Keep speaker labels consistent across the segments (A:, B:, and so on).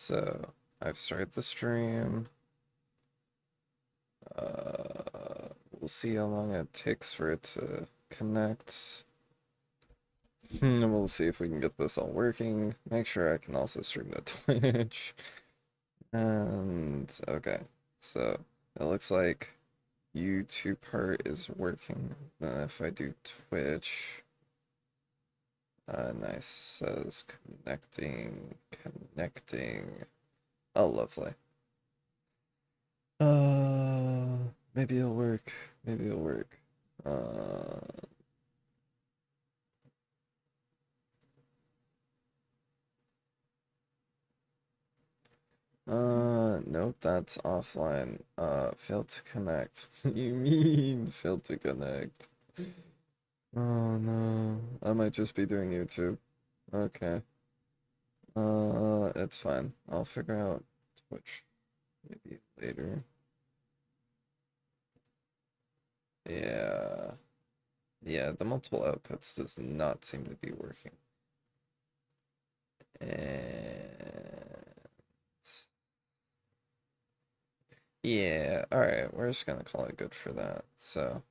A: So I've started the stream. We'll see how long it takes for it to connect. We'll see if we can get this all working. Make sure I can also stream to Twitch. And okay, so it looks like YouTube part is working. If I do Twitch, nice, says connecting. Oh, lovely. Maybe it'll work. Maybe it'll work. Nope, that's offline. Failed to connect. What do you mean, failed to connect? Oh no, I might just be doing YouTube. Okay. It's fine. I'll figure out Twitch maybe later. Yeah. Yeah, the multiple outputs does not seem to be working. And yeah, alright, we're just gonna call it good for that. So,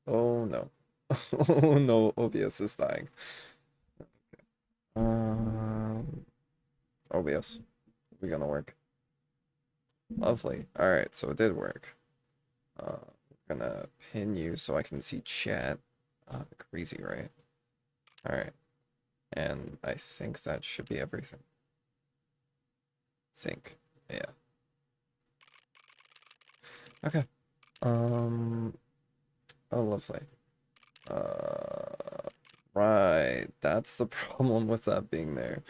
A: oh no. Oh no, OBS is dying. OBS, we gonna work. Lovely. Alright, so it did work. We're gonna pin you so I can see chat. Crazy, right? Alright. And I think that should be everything. Yeah. Okay. Oh, lovely. Right. That's the problem with that being there.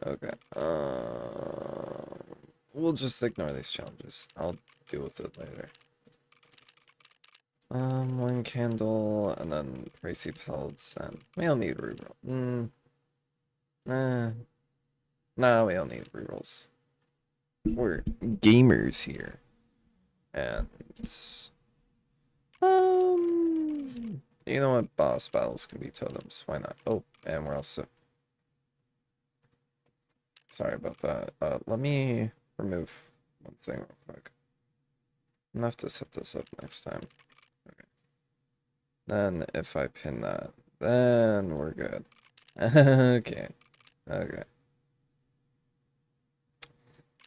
A: Okay. We'll just ignore these challenges. I'll deal with it later. One candle, and then Kaycee pelts, and we don't need reroll. Nah, we don't need rerolls. We're gamers here. And you know what? Boss battles can be totems. Why not? Oh, and we're also sorry about that. Let me remove one thing real quick. I'm gonna have to set this up next time. Okay. Then if I pin that, then we're good. Okay. Okay.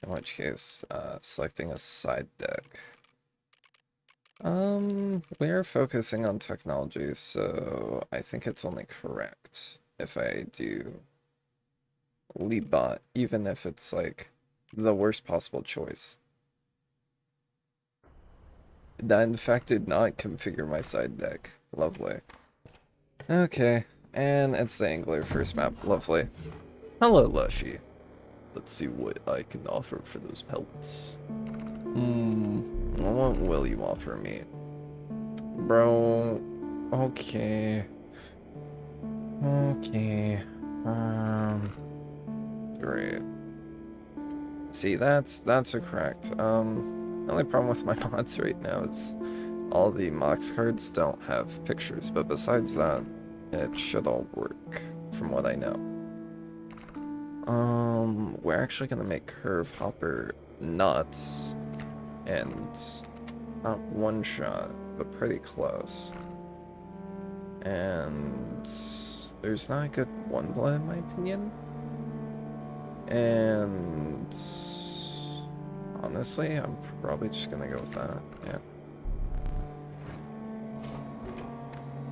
A: In which case, selecting a side deck. We're focusing on technology, so I think it's only correct if I do lead bot, even if it's like the worst possible choice. That in fact did not configure my side deck. Lovely. Okay, and it's the Angler first map. Lovely. Hello, Lushy. Let's see what I can offer for those pelts. What will you offer me? Bro, okay. Okay. Great. See, that's a correct. The only problem with my mods right now is all the MOX cards don't have pictures, but besides that, it should all work, from what I know. We're actually gonna make Curve Hopper nuts, and not one shot, but pretty close. And there's not a good one blood in my opinion. And honestly, I'm probably just gonna go with that. Yeah.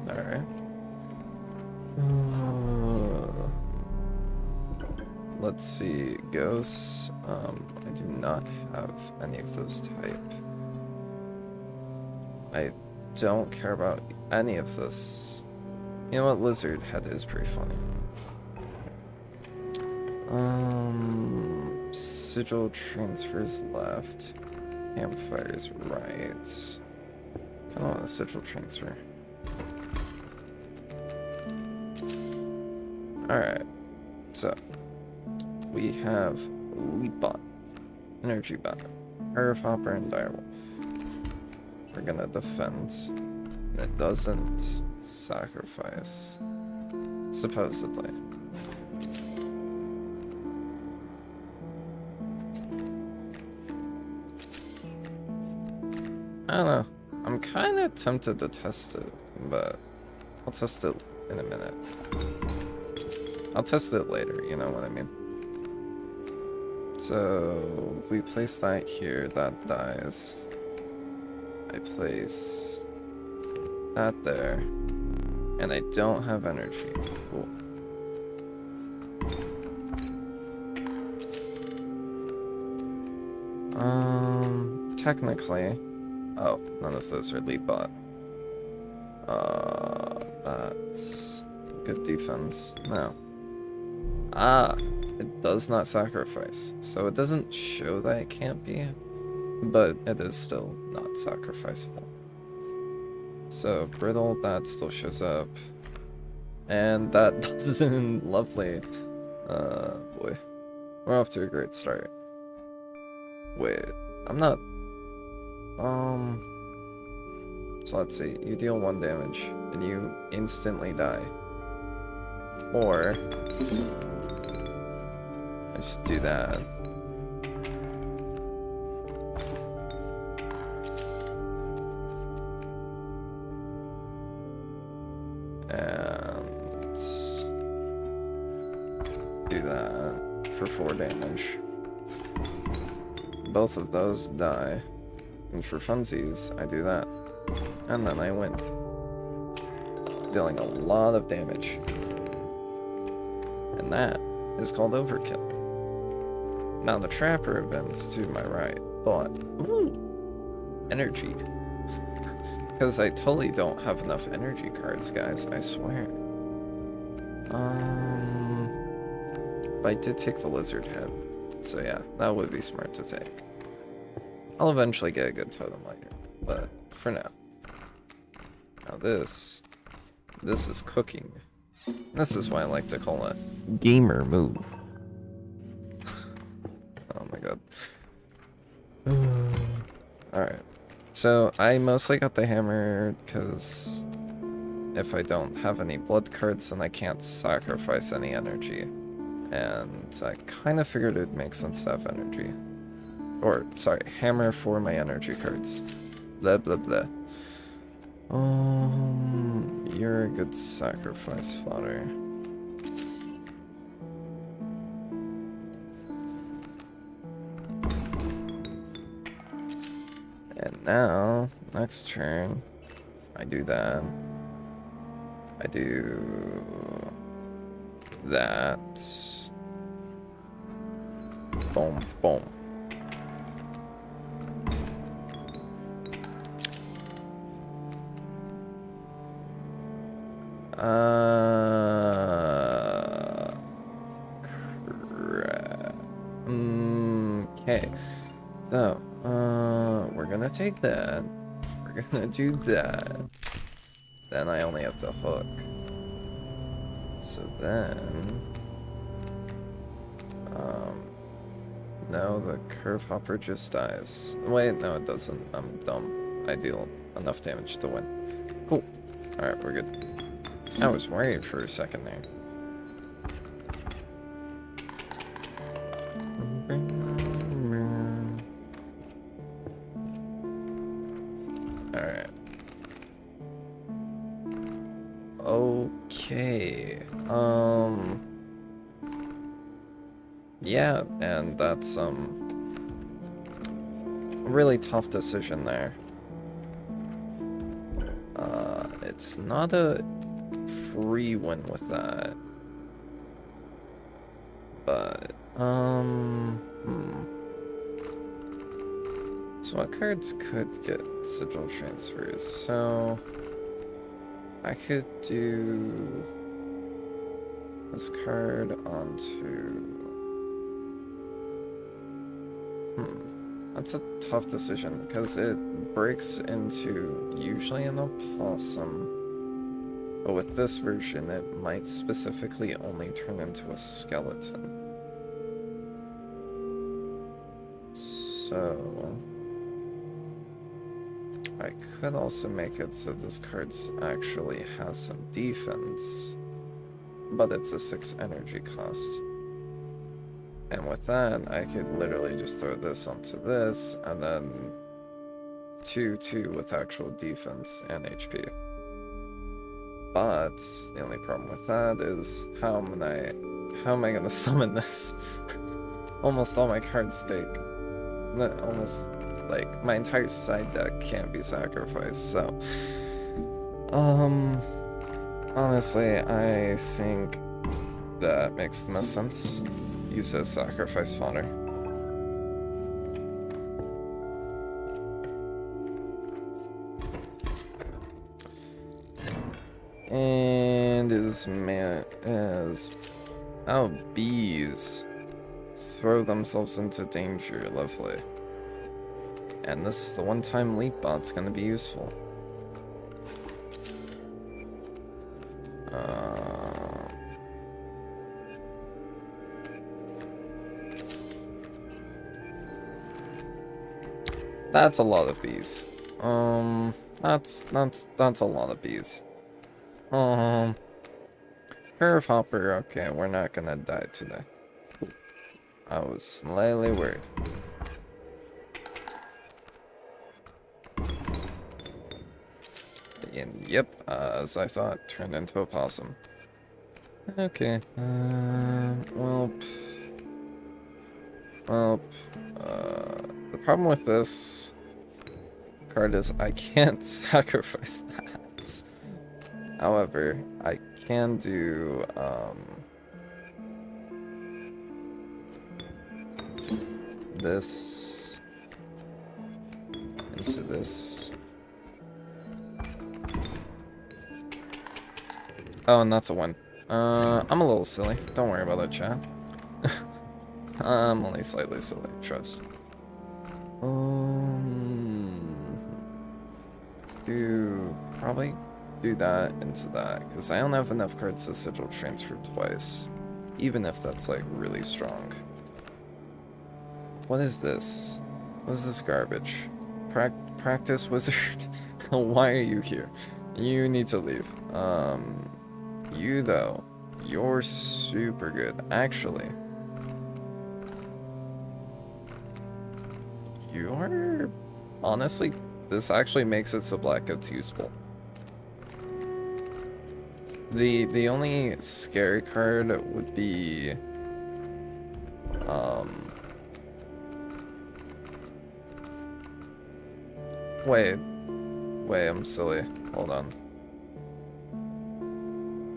A: Alright. Let's see. Ghosts. I do not have any of those type. I don't care about any of this. You know what? Lizard head is pretty funny. Sigil transfers left. Campfires right. I don't want a sigil transfer. Alright. So we have Leap Bot, Energy Bot, Earth Hopper, and Direwolf. We're gonna defend. And it doesn't sacrifice. Supposedly. I don't know. I'm kind of tempted to test it, but I'll test it in a minute. I'll test it later, you know what I mean? So, if we place that here, that dies. I place that there. And I don't have energy. Cool. Technically... Oh, none of those are lead bot. That's good defense. No. Ah, it does not sacrifice. So it doesn't show that it can't be, but it is still not sacrificable. So brittle, that still shows up. And that doesn't... Lovely. Boy. We're off to a great start. Wait, I'm not... So let's see, you deal 1 damage, and you instantly die. Or... I just do that. And... do that for 4 damage. Both of those die. And for funsies, I do that. And then I win. Dealing a lot of damage. And that is called overkill. Now the trapper event's to my right, but... Ooh! Energy. Because I totally don't have enough energy cards, guys, I swear. But I did take the lizard head. So yeah, that would be smart to take. I'll eventually get a good totem later, but for now. Now this is cooking. This is why I like to call it gamer move. Oh my god. Alright, so I mostly got the hammer because if I don't have any blood cards, then I can't sacrifice any energy. And I kind of figured it'd make sense to have energy. Or, sorry, hammer for my energy cards. Blah, blah, blah. You're a good sacrifice fodder. And now, next turn, I do that. I do that. Boom, boom. Crap. Okay. So, we're gonna take that. We're gonna do that. Then I only have the hook. So then... no, the curve hopper just dies. Wait, no it doesn't. I'm dumb. I deal enough damage to win. Cool. Alright, we're good. I was worried for a second there. Alright. Okay. Yeah, and that's, a really tough decision there. It's not a free win with that. But, So what cards could get sigil transfers? So, I could do this card onto... That's a tough decision, because it breaks into usually an opossum, but with this version it might specifically only turn into a skeleton. So... I could also make it so this card actually has some defense, but it's a 6 energy cost. And with that, I could literally just throw this onto this, and then 2/2 with actual defense and HP. But the only problem with that is how am I gonna summon this? Almost all my cards take almost like my entire side deck can't be sacrificed, so honestly I think that makes the most sense. Use as sacrifice fodder. And oh, bees throw themselves into danger. Lovely. And this is the one-time leap bot's gonna be useful. That's a lot of bees. That's a lot of bees. Curve hopper, okay, we're not gonna die today. I was slightly worried. And yep, as I thought, turned into a possum. Okay, well, the problem with this card is I can't sacrifice that. However, I can do, this into this. Oh, and that's a win. I'm a little silly. Don't worry about that, chat. I'm only slightly silly, trust. Probably do that into that, because I don't have enough cards to sigil transfer twice. Even if that's like really strong. What is this? What is this garbage? Practice wizard? Why are you here? You need to leave. You though, you're super good. Actually, you're honestly, this actually makes it so black gets useful. The only scary card would be wait, I'm silly. Hold on.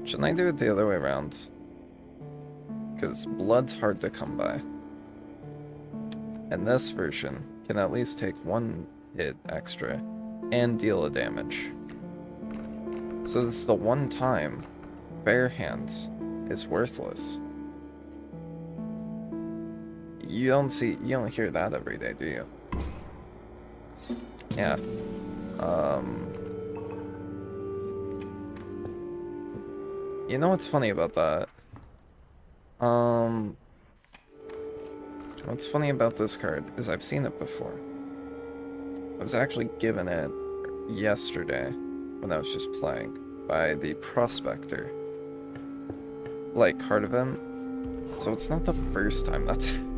A: Shouldn't I do it the other way around? Because blood's hard to come by. And this version can at least take one hit extra and deal a damage. So this is the one time bare hands is worthless. You don't hear that every day, do you? Yeah. You know what's funny about that? What's funny about this card is I've seen it before. I was actually given it yesterday when I was just playing by the Prospector, like, card event. So it's not the first time that's happened.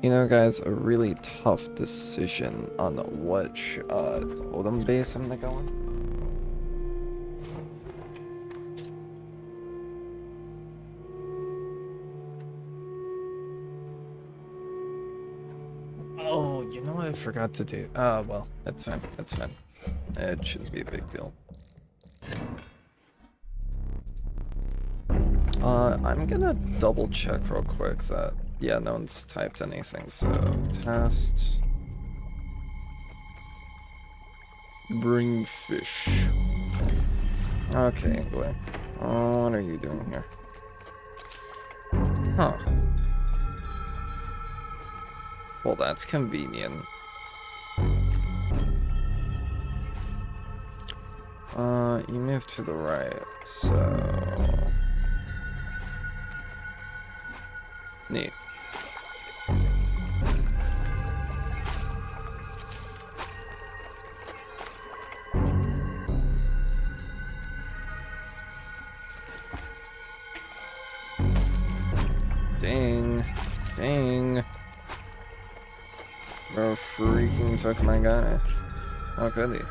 A: You know, guys, a really tough decision on which totem base I'm gonna go on. Oh, you know what I forgot to do? Well, it's fine, it's fine. It shouldn't be a big deal. I'm gonna double check real quick that, yeah, no one's typed anything, so test. Bring fish. Okay, Angler. What are you doing here? Huh. Well, that's convenient. You moved to the right, so... Neat. Ding. Ding. freaking took my guy. How could he?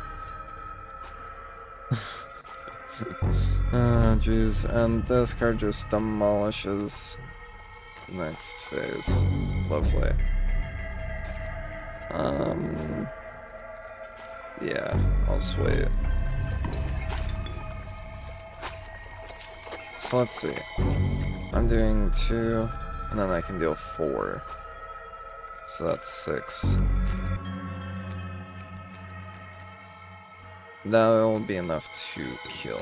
A: Oh, jeez. And this card just demolishes the next phase. Lovely. Yeah, I'll sway it. So let's see. I'm doing 2, and then I can deal 4. So that's 6. That will be enough to kill.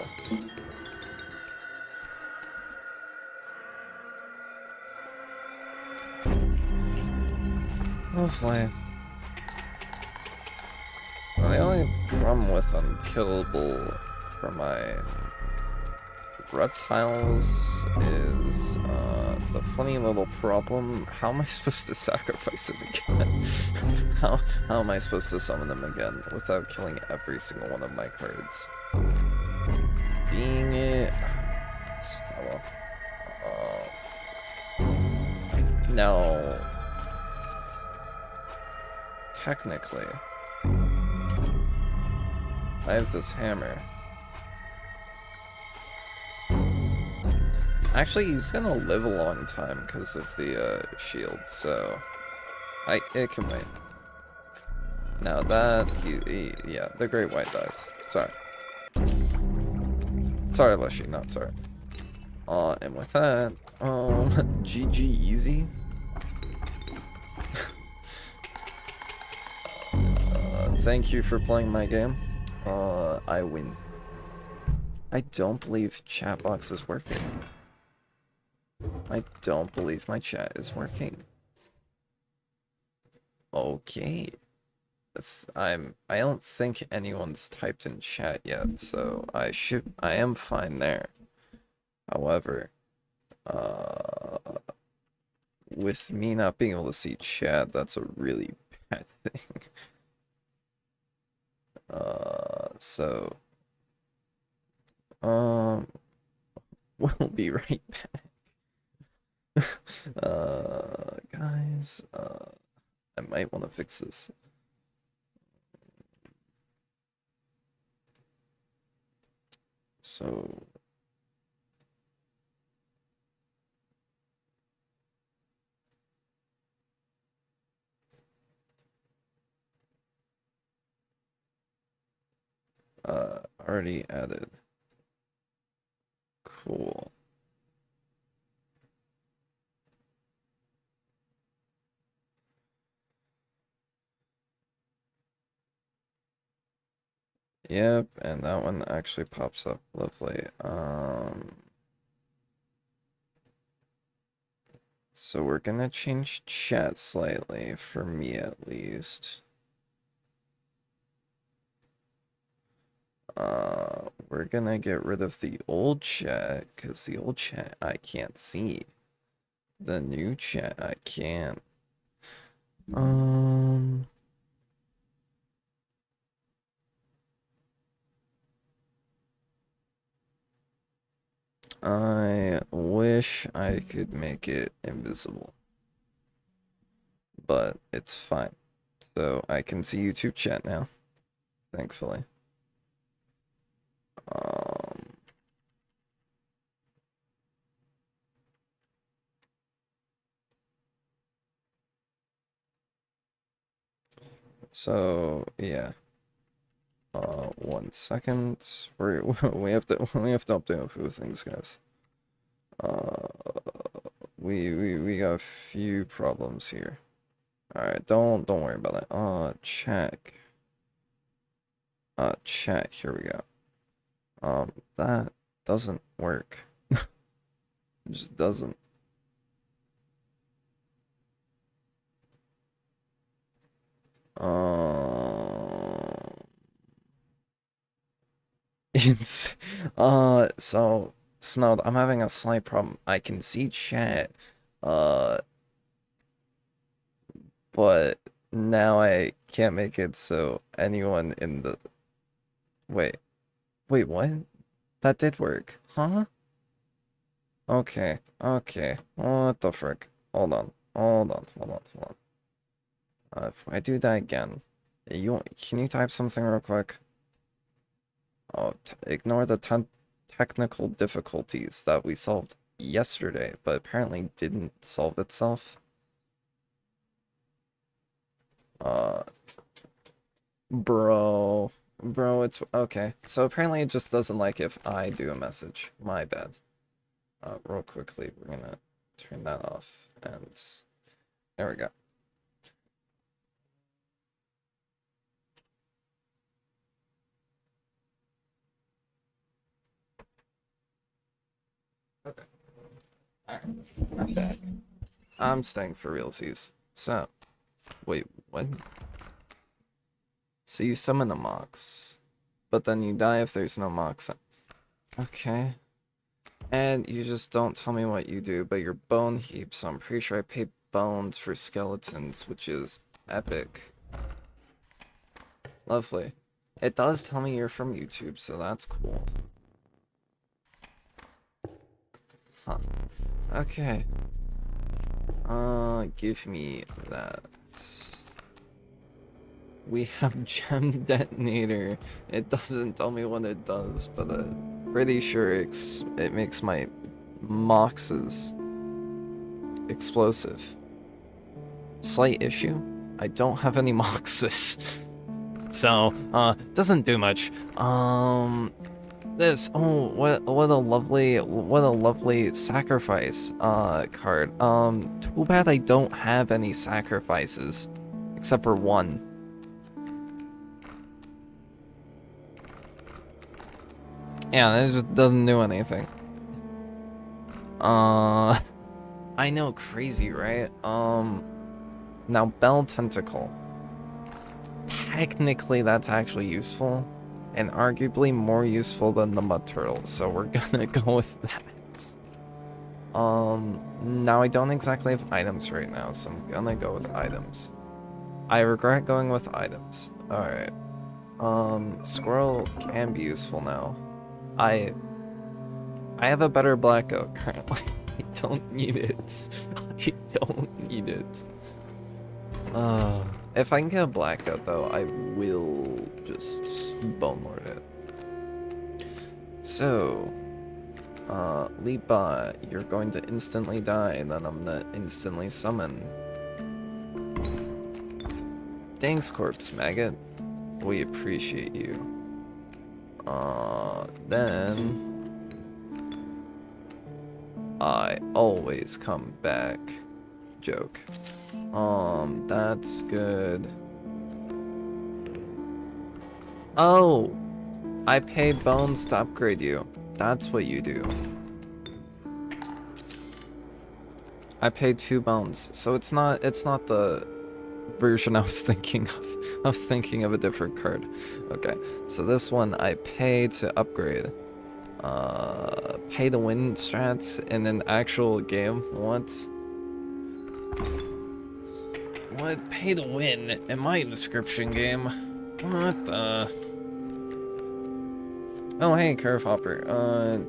A: Lovely. Well, the only problem with unkillable for my reptiles is the funny little problem. How am I supposed to sacrifice him again? how am I supposed to summon him again without killing every single one of my cards? Being it... Oh well. Now... Technically... I have this hammer. Actually, he's gonna live a long time because of the shield, so it can wait. Now that yeah, the Great White dies. Sorry, Leshy, not sorry. And with that, GG easy. Thank you for playing my game. I win. I don't believe chat box is working. I don't believe my chat is working. Okay. I don't think anyone's typed in chat yet, so I am fine there. However, with me not being able to see chat, that's a really bad thing. So we'll be right back. Guys, I might want to fix this. So already added. Cool. Yep, and that one actually pops up. Lovely. So we're gonna change chat slightly, for me at least. We're gonna get rid of the old chat, because the old chat I can't see. The new chat I can. I wish I could make it invisible, but it's fine. So I can see YouTube chat now, thankfully. So yeah. 1 second. We have to update a few things, guys. We got a few problems here. Alright, don't worry about it. Check. Chat, here we go. That doesn't work. It just doesn't. It's so Snowed, I'm having a slight problem. I can see chat, but now I can't make it so anyone in the wait, what? That did work, huh? Okay, what the frick? Hold on. If I do that again, can you type something real quick? Oh, ignore the technical difficulties that we solved yesterday, but apparently didn't solve itself. Bro, it's okay. So apparently it just doesn't like if I do a message. My bad. Real quickly, we're gonna turn that off, and there we go. Okay. Alright. I'm back. I'm staying for realsies. So, wait, what? So you summon a Mox, but then you die if there's no Mox. Okay. And you just don't tell me what you do, but you're bone heap, so I'm pretty sure I pay bones for skeletons, which is epic. Lovely. It does tell me you're from YouTube, so that's cool. Huh. Okay. Give me that. We have gem detonator. It doesn't tell me what it does, but I'm pretty sure it makes my MOXES explosive. Slight issue. I don't have any MOXES. So, doesn't do much. This, oh, what a lovely sacrifice, card. Too bad I don't have any sacrifices, except for one. Yeah, it just doesn't do anything. I know, crazy, right? Now Bell Tentacle. Technically, that's actually useful, and arguably more useful than the Mud Turtle, so we're gonna go with that. Now I don't exactly have items right now, so I'm gonna go with items. I regret going with items. Alright. Squirrel can be useful now. I have a better black oak currently. I don't need it. I don't need it. If I can get a black oak though, I will just bone lord it. So, Lipa, you're going to instantly die, and then I'm gonna instantly summon. Thanks, Corpse Maggot. We appreciate you. Then I always come back. Joke. That's good. Oh! I pay bones to upgrade you. That's what you do. I paid 2 bones, so it's not the version I was thinking of. I was thinking of a different card. Okay, so this one I pay to upgrade. Pay to win strats in an actual game. What? What? Pay to win in my Inscryption game? What the? Oh, hey, Curve Hopper.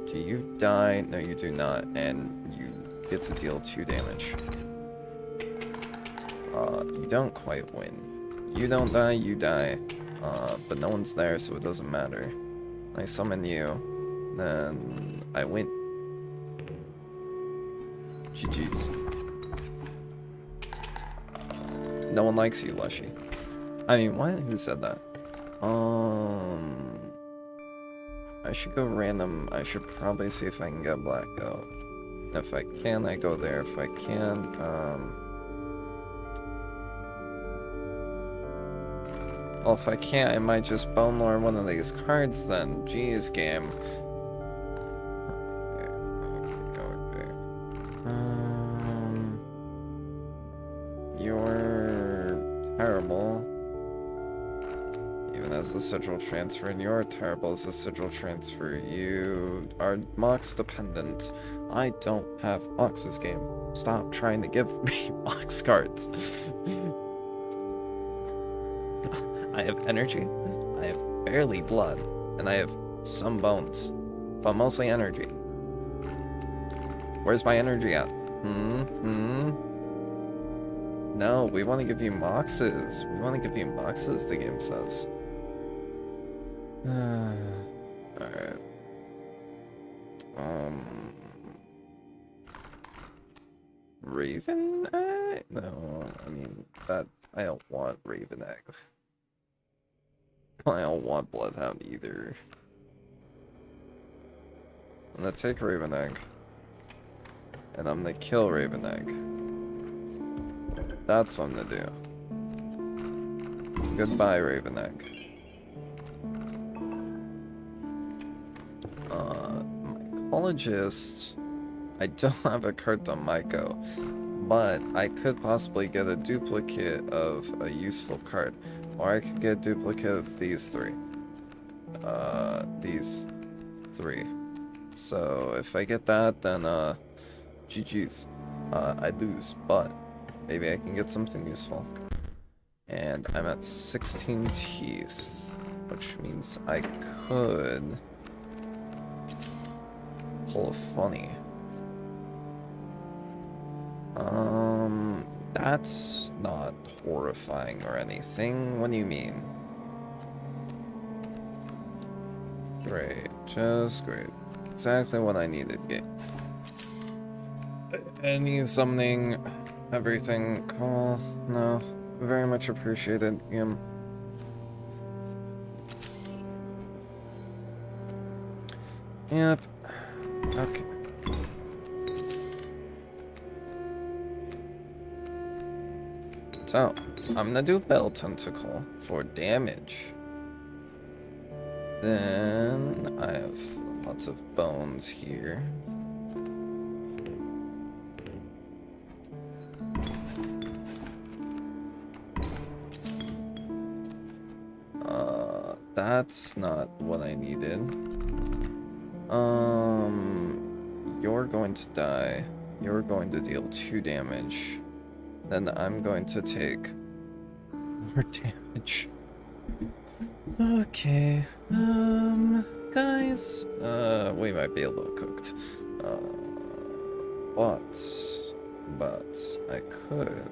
A: Do you die? No, you do not, and you get to deal 2 damage. You don't quite win. You don't die, you die. But no one's there, so it doesn't matter. I summon you, then I win. GG's. No one likes you, Lushy. I mean, what? Who said that? I should go random. I should probably see if I can get blackout. If I can, I go there. If I can, well, if I can't, I might just bone lord one of these cards then. Jeez, game. Okay. You're terrible. Even as a sigil transfer, and you're terrible as a sigil transfer. You are Mox dependent. I don't have Mox's game. Stop trying to give me Mox cards. I have energy, I have barely blood, and I have some bones, but mostly energy. Where's my energy at? No, we want to give you MOXES. We want to give you MOXES, the game says. Alright. Raven egg? No, I mean, that, I don't want Raven egg. I don't want Bloodhound either. I'm gonna take Raven egg. And I'm gonna kill Raven egg. That's what I'm gonna do. Goodbye, Raven egg. Mycologist. I don't have a card on Myco, but I could possibly get a duplicate of a useful card. Or I could get a duplicate of these three. These three. So if I get that, then GG's. I lose, but maybe I can get something useful. And I'm at 16 teeth, which means I could pull a funny. That's not horrifying or anything. What do you mean? Great, just great. Exactly what I needed, game. I need something, everything, cool. No, very much appreciated, game. Yep. Okay. So, I'm gonna do Bell Tentacle for damage. Then, I have lots of bones here. That's not what I needed. You're going to die. You're going to deal 2 damage. Then I'm going to take more damage. Okay. Guys. We might be a little cooked. But I could.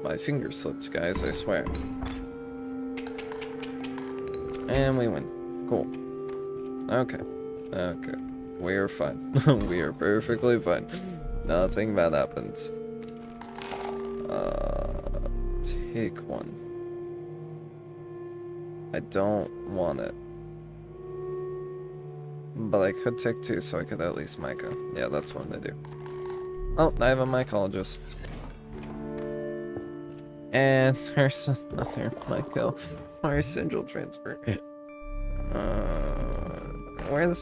A: My finger slipped, guys, I swear. And we win. Cool. Okay. Okay. We're fine. We are perfectly fine. Nothing bad happens. Take one. I don't want it. But I could take 2, so I could at least Myco. Yeah, that's what I'm gonna do. Oh, I have a mycologist. And there's another Myco. Or sigil transfer. Where's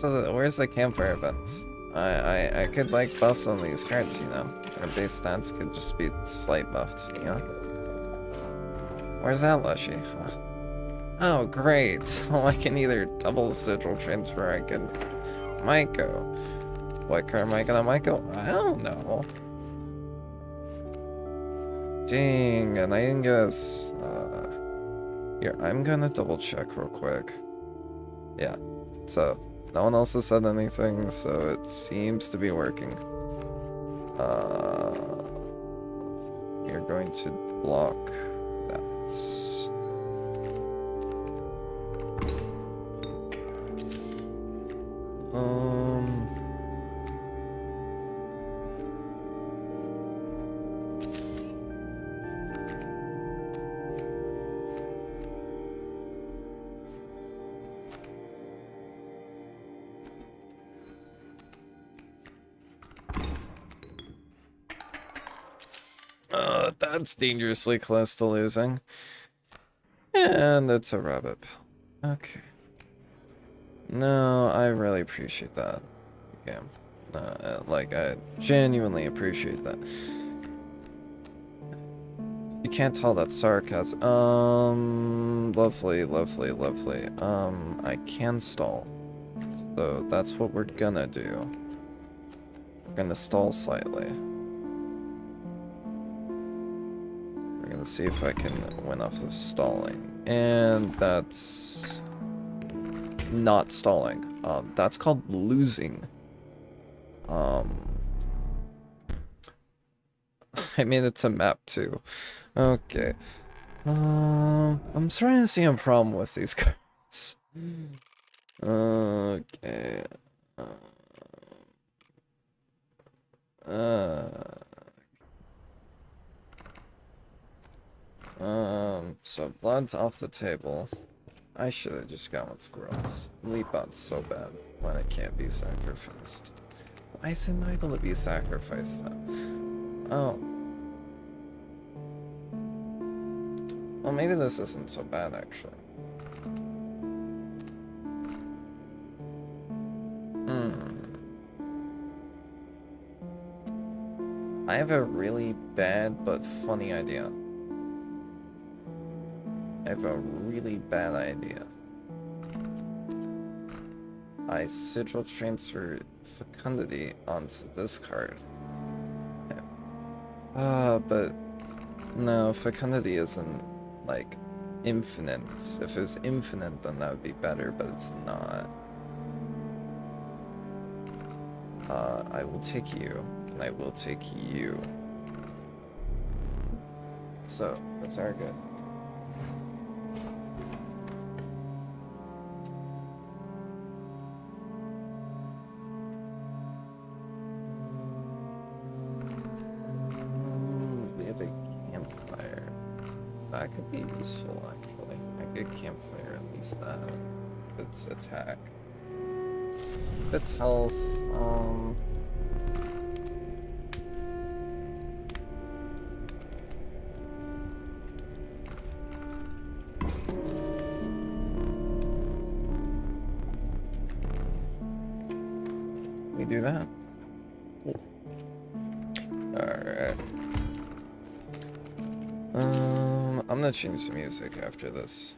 A: the campfire events? I could like buff some of these cards, you know. Our base stats could just be slight buffed, you know. Where's that Lushy? Huh. Oh great. Well, I can either double sigil transfer, or I can Myco. What card am I gonna Myco? I don't know. Dang, and I didn't guess. Here, I'm gonna double check real quick. Yeah, so no one else has said anything, so it seems to be working. You're going to block that. That's dangerously close to losing. And it's a rabbit. Okay. No, I really appreciate that. Yeah. Like, I genuinely appreciate that. You can't tell that sarcasm. Lovely, lovely, lovely. I can stall. So that's what we're gonna do. We're gonna stall slightly. Gonna see if I can win off of stalling, and that's not stalling. That's called losing. I mean, it's a map too. Okay. I'm starting to see a problem with these cards. Okay. So blood's off the table. I should have just gone with squirrels. Leap out's so bad when it can't be sacrificed. Why is it not able to be sacrificed then? Oh. Well, maybe this isn't so bad actually. I have a really bad but funny idea. I have a really bad idea. I sigil transfer fecundity onto this card. But no, fecundity isn't like infinite. If it was infinite, then that would be better, but it's not. I will take you, and I will take you. So, those are good. We have a campfire. That could be useful, actually. A good campfire, at least that. It's attack. It's health, we do that. Cool. Alright. I'm gonna change the music after this.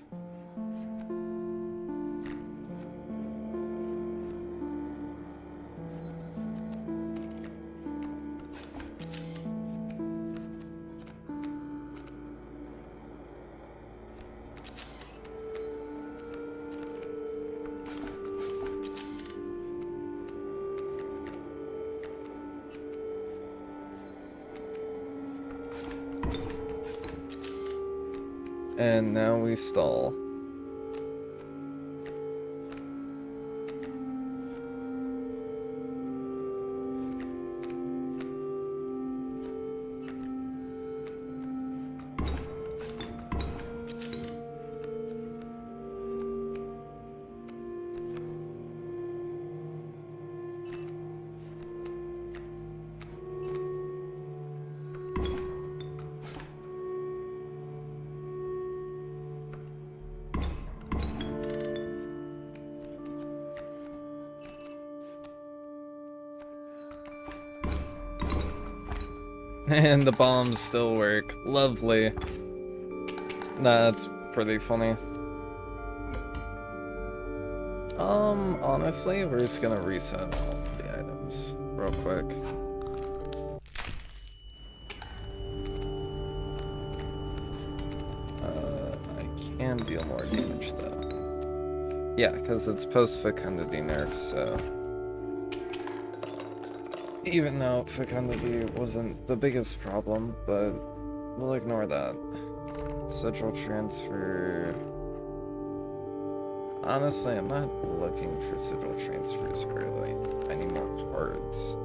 A: And now we stall. And the bombs still work. Lovely. That's pretty funny. Honestly, we're just gonna reset all of the items real quick. I can deal more damage though. Yeah, because it's post-fecundity nerf, so... Even though fecundity wasn't the biggest problem, but we'll ignore that. Sigil transfer... Honestly, I'm not looking for sigil transfers early. I need more cards.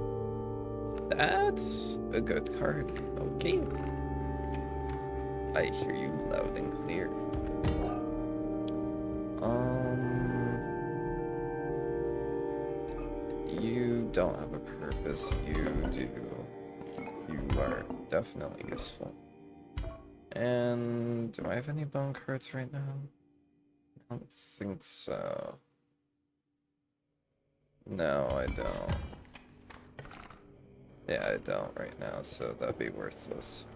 A: That's a good card. Okay. I hear you loud and clear. You don't have a purpose. You do. You are definitely useful. And do I have any bone cards right now? I don't think so. No, I don't. Yeah, I don't right now, so that'd be worthless.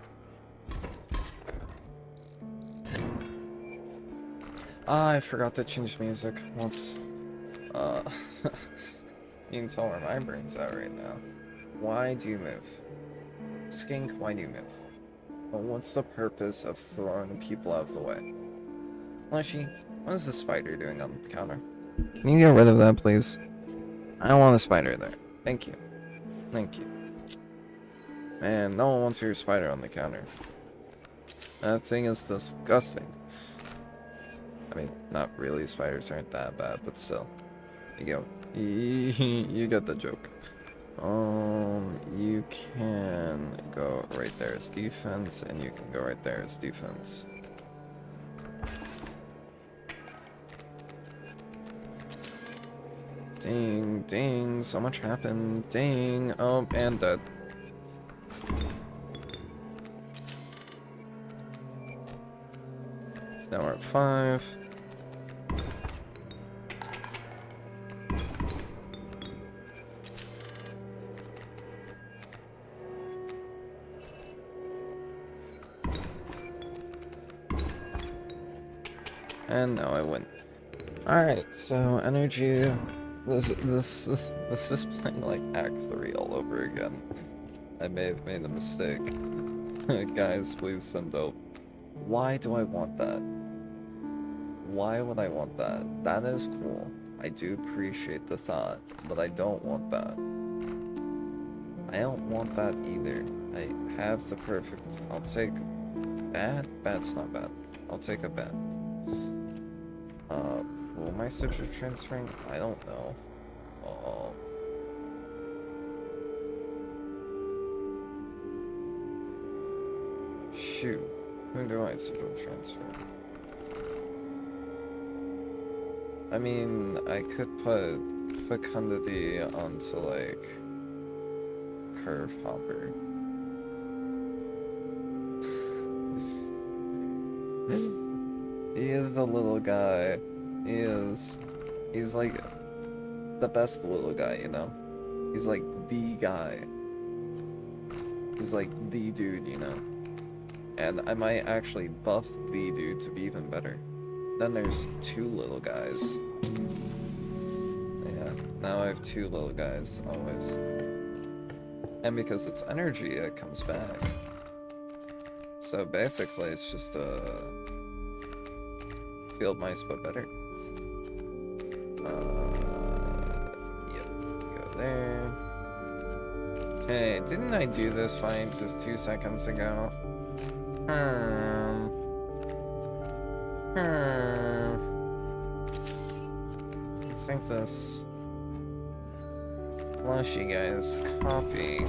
A: Ah, I forgot to change music. Whoops. You can tell where my brain's at right now. Why do you move? Skink, why do you move? Well, what's the purpose of throwing people out of the way? Leshy, what is the spider doing on the counter? Can you get rid of that, please? I don't want a spider there. Thank you. Thank you. Man, no one wants your spider on the counter. That thing is disgusting. I mean, not really. Spiders aren't that bad, but still. You go. You get the joke. You can go right there as defense, and you can go right there as defense. Ding, ding, so much happened. Ding, oh, and dead. Now we're at 5. And now I win. Alright, so energy. This is playing like Act 3 all over again. I may have made a mistake. Guys, please send help. Why do I want that? Why would I want that? That is cool. I do appreciate the thought, but I don't want that. I don't want that either. I have the perfect... I'll take... Bad? Bad's not bad. I'll take a bad. Will my signature transferring? I don't know. Shoot. Who do I signature transfer? I mean, I could put fecundity onto, like, curve hopper. He is a little guy. He is. He's like the best little guy, you know? He's like the guy. He's like the dude, you know? And I might actually buff the dude to be even better. Then there's 2 little guys. Yeah, now I have 2 little guys, always. And because it's energy, it comes back. So basically, it's just a field mice, but better. Yep, go there. Hey, didn't I do this fight just 2 seconds ago? I think this Flashy guy is copying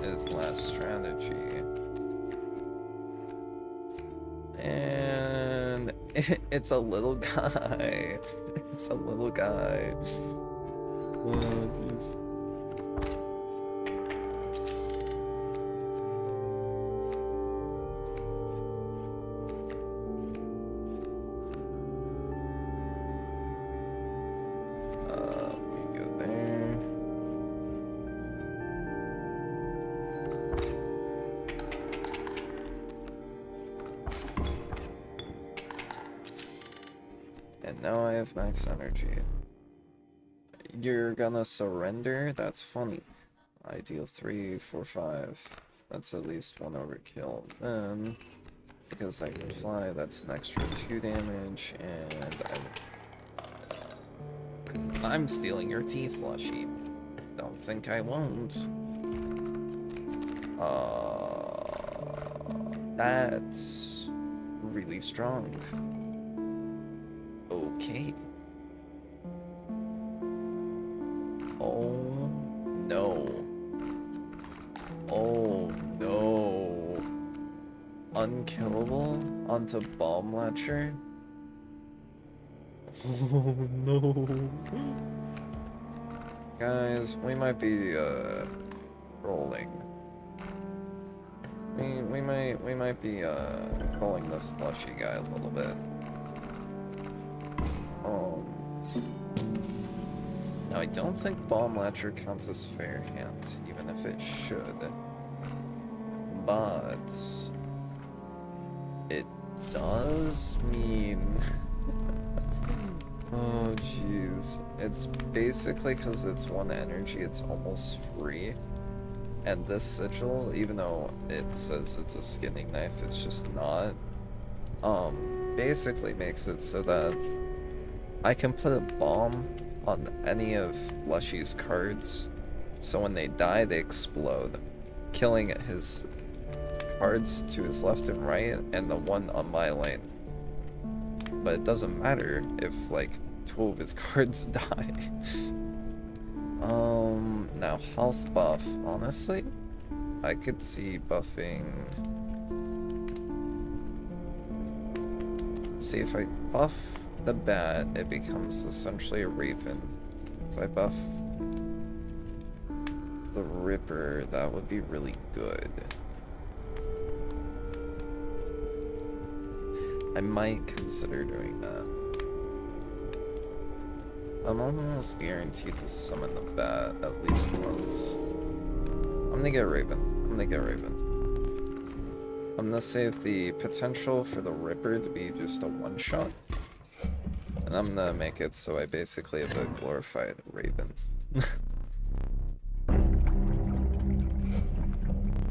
A: his last strategy. And it's a little guy. It's a little guy. Oh, jeez. We go there. And now I have max energy. You're gonna surrender? That's funny. I deal 3, 4, 5. That's at least 1 overkill. Then, because I can fly, that's an extra 2 damage, and I'm stealing your teeth, Lushy. Don't think I won't. That's really strong. Okay. Oh no. Oh no. Unkillable onto Bomb Latcher? Oh no. Guys, we might be rolling. We might be trolling this Lushy guy a little bit. Now I don't think Bomb Latcher counts as fair hands, even if it should. But it does mean oh jeez. It's basically because it's 1 energy, it's almost free. And this sigil, even though it says it's a skinning knife, it's just not. Basically makes it so that I can put a bomb on any of Lushy's cards, so when they die, they explode, killing his cards to his left and right, and the one on my lane. But it doesn't matter if, like, 2 of his cards die. Now health buff, honestly, I could see buffing. See, if I buff the bat, it becomes essentially a raven. If I buff the Ripper, that would be really good. I might consider doing that. I'm almost guaranteed to summon the bat at least once. I'm gonna get Raven. I'm gonna save the potential for the Ripper to be just a one-shot. And I'm gonna make it so I basically have a glorified Raven.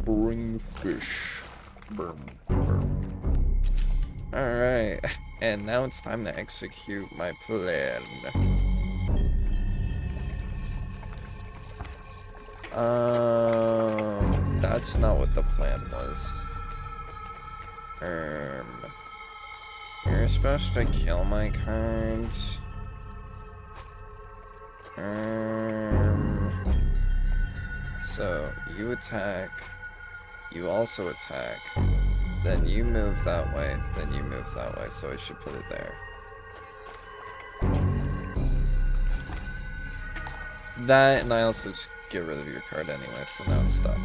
A: Bring fish. Alright, and now it's time to execute my plan. That's not what the plan was. You're supposed to kill my cards. So, you attack. You also attack. Then you move that way. Then you move that way. So I should put it there. That, and I also just get rid of your card anyway, so now it's stuck.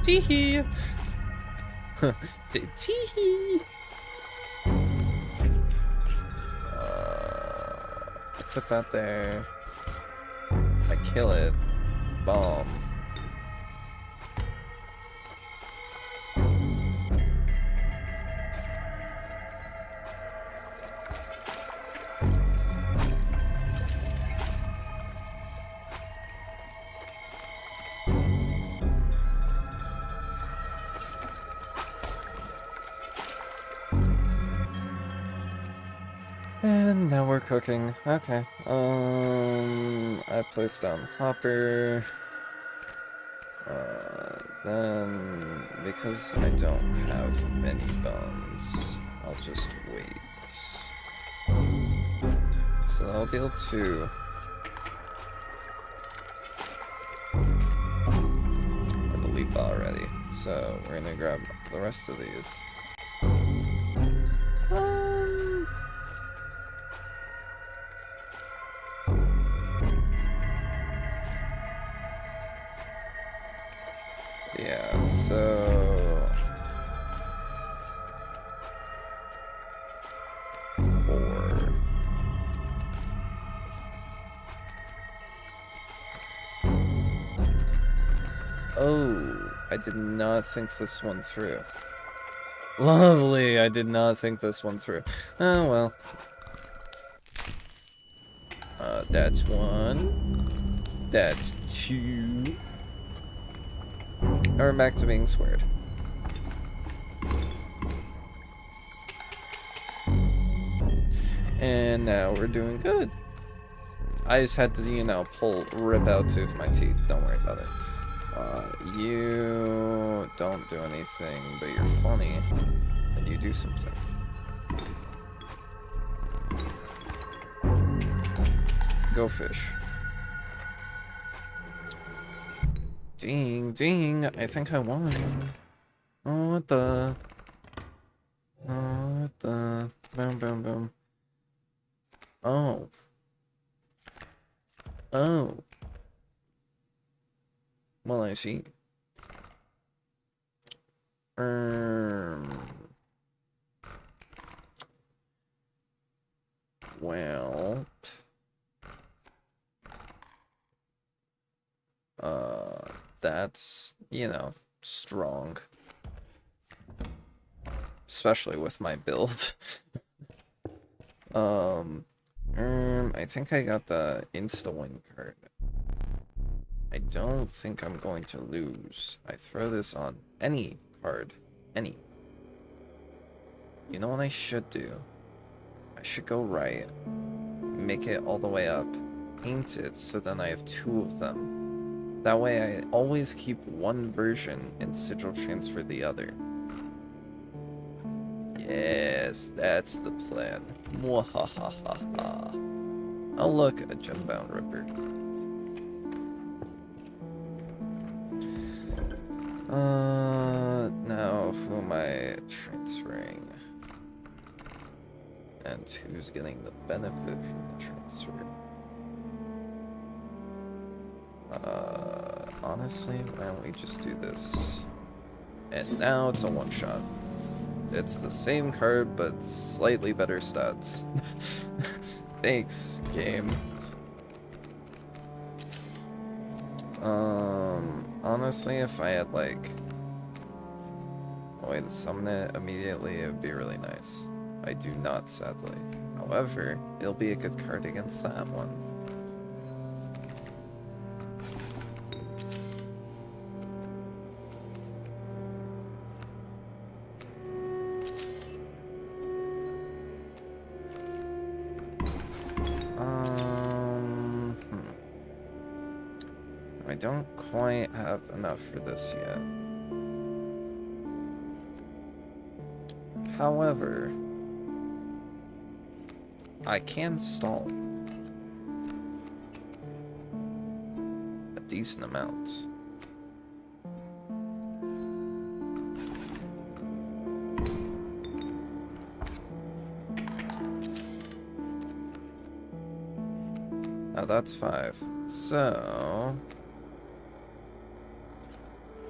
A: Teehee! Teehee! Put that there. I kill it. Bomb. And now we're cooking. Okay. I placed down Hopper. Then, because I don't have many bones, I'll just wait. So I'll deal 2. I believe already. So we're gonna grab the rest of these. Yeah, so 4. Oh, I did not think this one through. Lovely, I did not think this one through. Oh well. That's 1. That's 2. Now we're back to being squared. And now we're doing good. I just had to, you know, rip out 2 of my teeth. Don't worry about it. You don't do anything, but you're funny. And you do something. Go fish. Ding, ding, I think I won. Oh, what the? Oh, what the? Boom, boom, boom. Oh. Oh. Well, I see. Well. That's, you know, strong. Especially with my build. I think I got the insta-win card. I don't think I'm going to lose. I throw this on any card. Any. You know what I should do? I should go right. make it all the way up, paint it, so then I have 2 of them. That way I always keep one version and sigil transfer the other. Yes, that's the plan. Mwahahaha. Oh look, a gembound ripper. Now who am I transferring? And who's getting the benefit from the transfer? Honestly, why don't we just do this? And now it's a one-shot. It's the same card, but slightly better stats. Thanks, game. Honestly, if I had, like, a way to summon it immediately, it would be really nice. I do not, sadly. However, it'll be a good card against that one. I don't quite have enough for this yet. However, I can stall a decent amount. Now that's 5. So,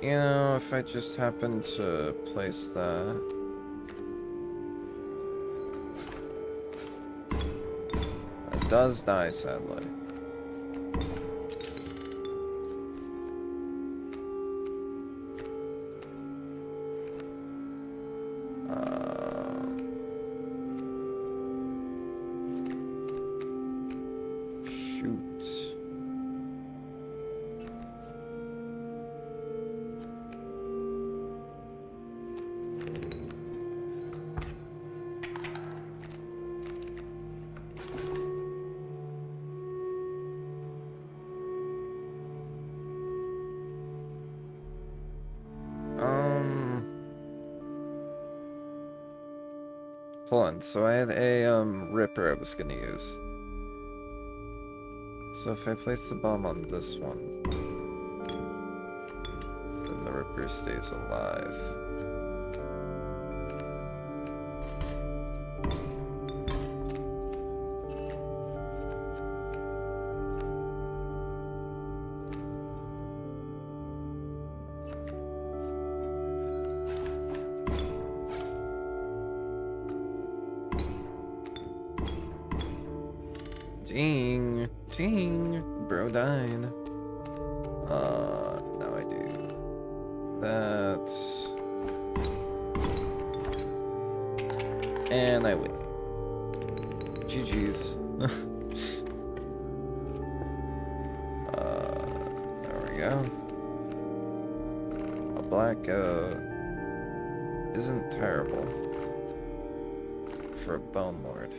A: you know, if I just happen to place that, it does die, sadly. Shoot. Hold on, so I had a, Ripper I was gonna use. So if I place the bomb on this one, then the Ripper stays alive. Ding! Ding! Bro died. Now I do that. And I win. GG's. There we go. A black goat isn't terrible for a Bone Lord.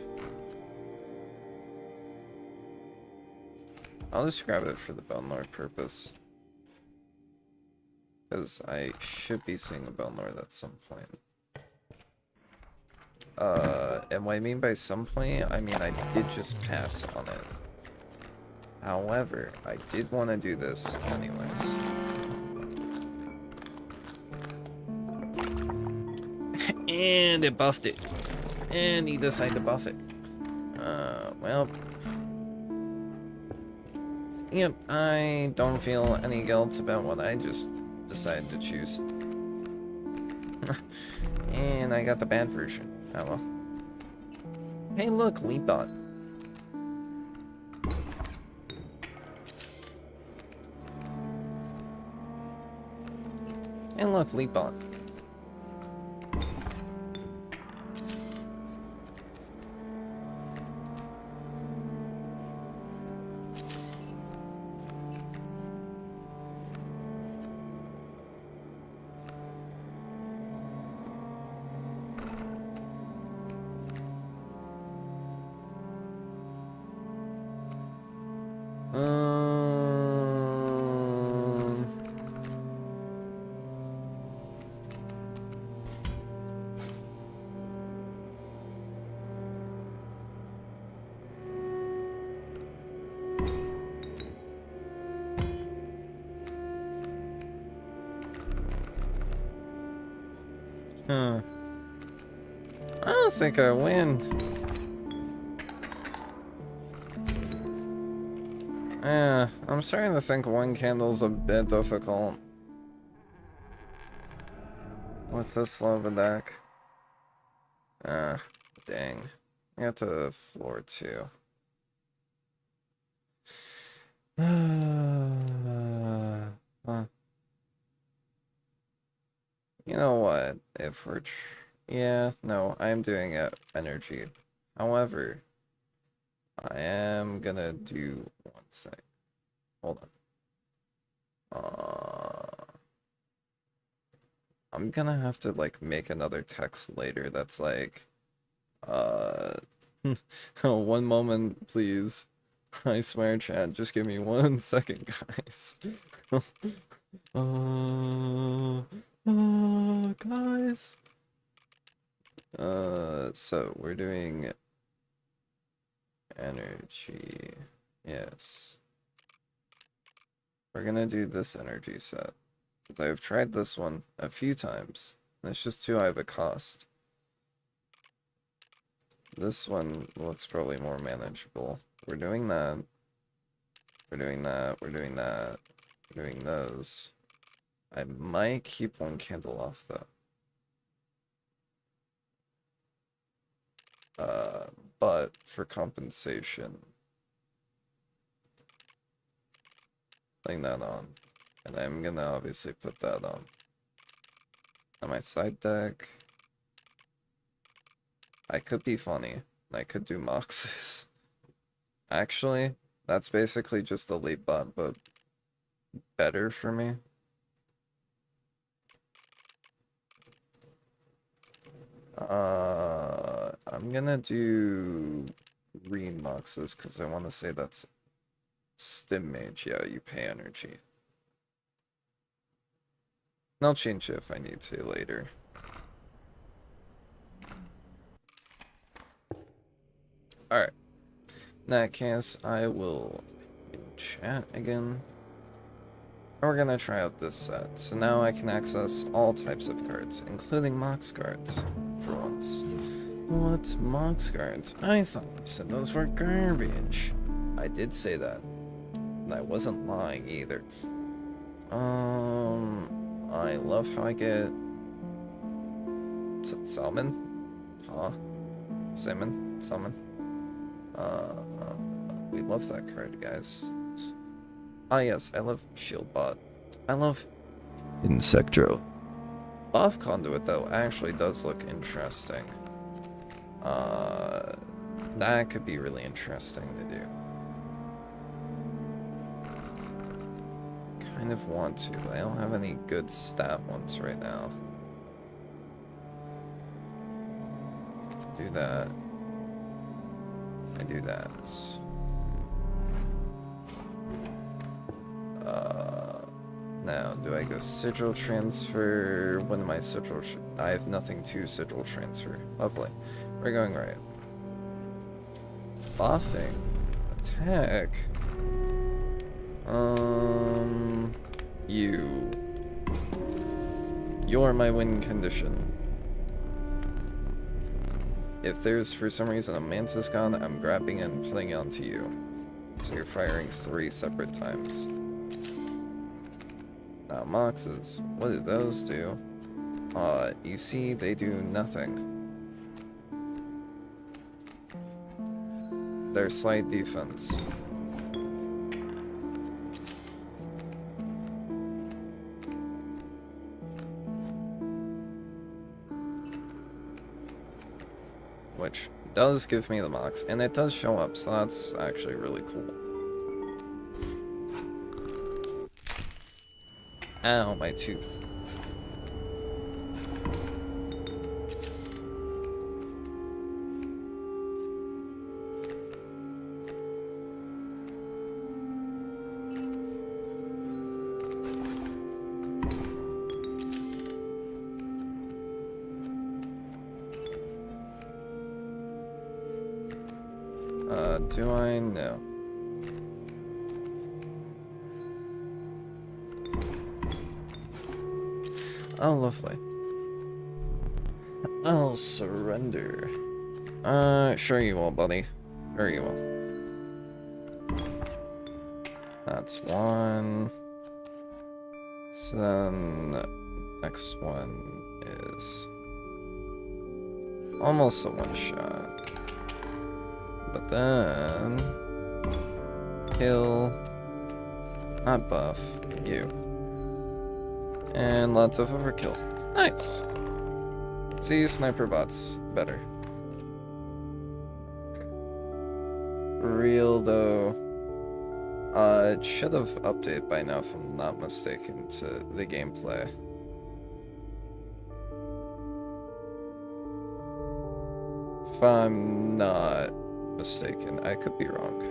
A: I'll just grab it for the Bone Lord purpose. Because I should be seeing a Bone Lord at some point. And what I mean by some point, I mean I did just pass on it. However, I did want to do this anyways. And it buffed it. And he decided to buff it. Well... Yep, I don't feel any guilt about what I just decided to choose. And I got the bad version. Oh well. Hey look, Leapbot. And look, Leapbot. Huh. I don't think I win. I'm starting to think one candle's a bit difficult with this low of a deck. Dang. I got to floor 2. Huh. You know what? If we're... yeah, no, I'm doing it energy. However, I am gonna do one sec. Hold on. I'm gonna have to, like, make another text later that's like, one moment, please. I swear, chat, just give me 1 second, guys. Guys. So we're doing energy. Yes. We're gonna do this energy set. Because I've tried this one a few times, and it's just too high of a cost. This one looks probably more manageable. We're doing that. We're doing that. We're doing that. We're doing those. I might keep one candle off, though. But for compensation, putting that on. And I'm gonna obviously put that on my side deck. I could be funny. I could do MOXES. Actually, that's basically just a late bot, but better for me. I'm gonna do green MOXES because I want to say that's Stim Mage. Yeah, you pay energy. And I'll change it if I need to later. Alright. In that case, I will chat again. We're gonna try out this set. So now I can access all types of cards, including Mox cards, for once. What? Mox cards? I thought you said those were garbage. I did say that. And I wasn't lying either. I love how I get... Salmon? Huh? Salmon? Salmon? We love that card, guys. Ah, yes, I love Shield Bot. I love Insectro. Off Conduit, though, actually does look interesting. That could be really interesting to do. Kind of want to, but I don't have any good stat ones right now. Do that. I do that. Now, do I go Sigil Transfer? When am I Sigil? I have nothing to Sigil Transfer. Lovely. We're going right. Buffing. Attack. You. You're my win condition. If there's for some reason a Mantis gone, I'm grabbing it and putting it onto you. So you're firing 3 separate times. Now Moxes, what do those do? You see, they do nothing. They're slight defense. Which does give me the Mox, and it does show up, so that's actually really cool. Ow, my tooth. Do I? No. Oh, lovely. I'll surrender. Sure you will, buddy. Sure you will. That's one. So then, next one is almost a one-shot. But then, kill, not buff, you. And lots of overkill. Nice. See, sniper bots better. Real though. It should have updated by now if I'm not mistaken to the gameplay. If I'm not mistaken, I could be wrong.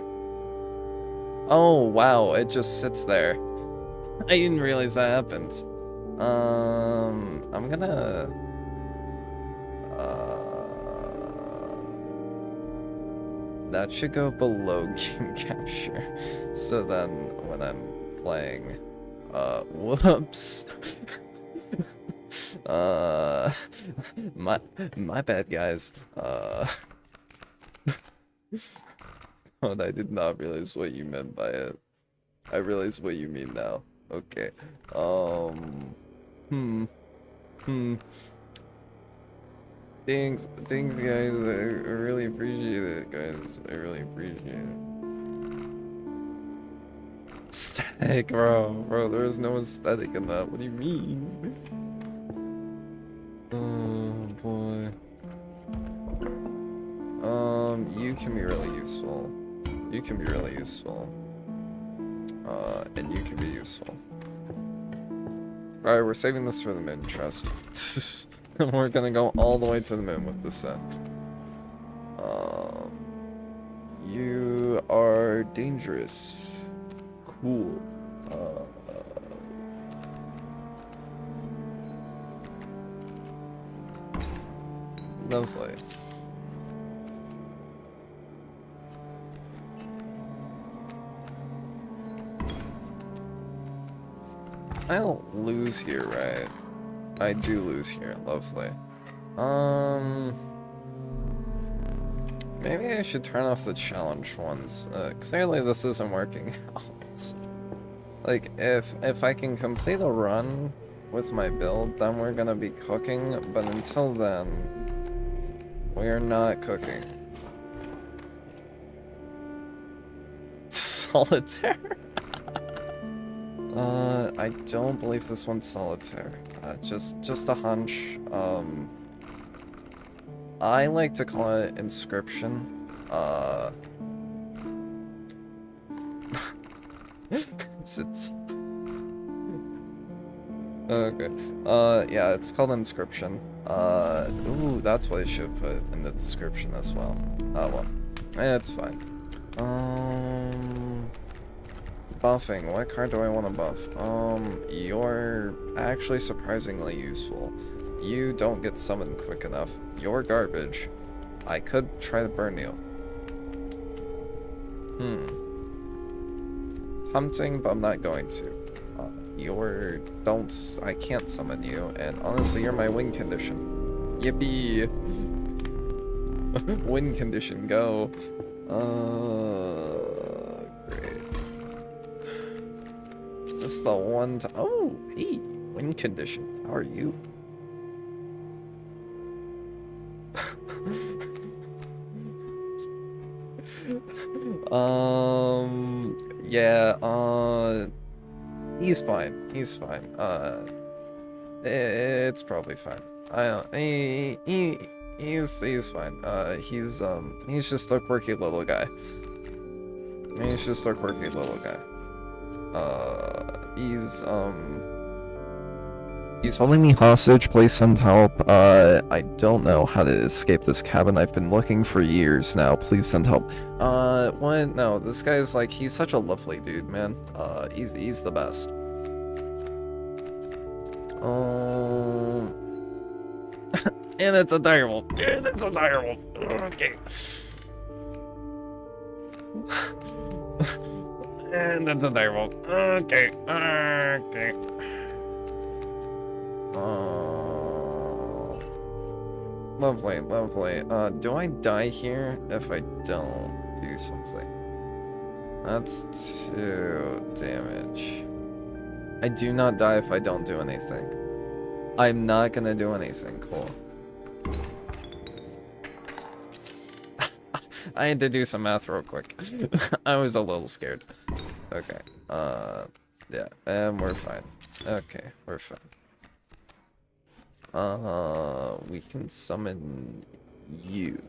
A: Oh wow, it just sits there. I didn't realize that happened. I'm gonna that should go below game capture. So then when I'm playing, whoops. My bad, guys. But I did not realize what you meant by it. I realize what you mean now. Okay. Thanks, guys. I really appreciate it, guys. I really appreciate it. Aesthetic, bro. There is no aesthetic in that. What do you mean? Oh boy. You can be really useful. You can be really useful. And you can be useful. Alright, we're saving this for the moon, trust. And we're gonna go all the way to the moon with this set. You are dangerous. Cool. Lovely. I don't lose here, right? I do lose here. Lovely. Maybe I should turn off the challenge ones. Clearly this isn't working out. Like, if I can complete a run with my build, then we're gonna be cooking, but until then, we are not cooking. Solitaire? I don't believe this one's solitaire. Just a hunch. I like to call it Inscryption. It's okay. Yeah, it's called Inscryption. Ooh, that's what I should put in the description as well. Well, it's fine. Buffing. What card do I want to buff? You're actually surprisingly useful. You don't get summoned quick enough. You're garbage. I could try to burn you. Tempting, but I'm not going to. I can't summon you, and honestly, you're my win condition. Yippee! Win condition, go. Great. This is the one to. Oh, hey, win condition. How are you? Yeah, he's fine. He's fine. It's probably fine. He's fine. He's just a quirky little guy. He's just a quirky little guy. He's holding me hostage. Please send help. I don't know how to escape this cabin. I've been looking for years now. Please send help. What? No, this guy's like, he's such a lovely dude, man. He's the best. And it's a direwolf. And it's a direwolf. Okay. And it's a direwolf. Okay. Okay. Lovely, lovely. Do I die here if I don't do something? That's 2 damage. I do not die if I don't do anything. I'm not gonna do anything. Cool. I had to do some math real quick. I was a little scared. Okay. Yeah, and we're fine. Okay, we're fine. We can summon you.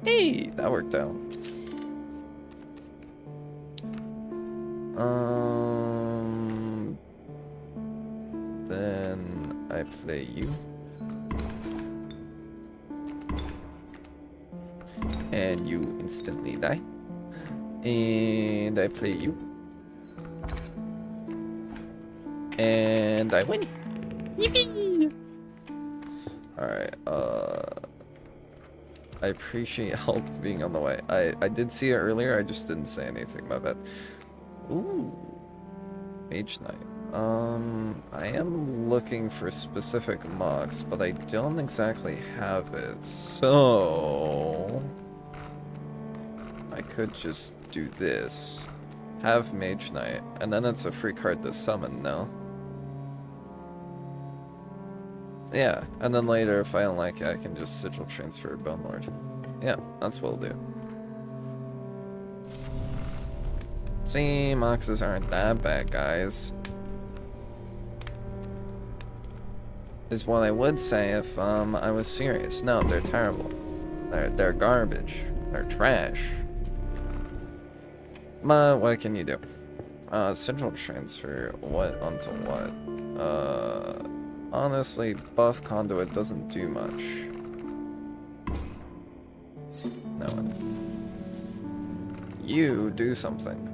A: Hey, that worked out. Then I play you. And you instantly die. And I play you. And I win. Yippee! Alright, I appreciate help being on the way. I did see it earlier, I just didn't say anything, my bad. Ooh. Mage Knight. I am looking for specific MOXES, but I don't exactly have it, so... I could just do this. Have Mage Knight, and then it's a free card to summon, no? Yeah, and then later, if I don't like it, I can just Sigil Transfer Bone Lord. Yeah, that's what I'll do. See, MOXES aren't that bad, guys. Is what I would say if I was serious. No, they're terrible. They're garbage. They're trash. But what can you do? Sigil Transfer, what onto what? Honestly, buff Conduit doesn't do much. No one. You do something.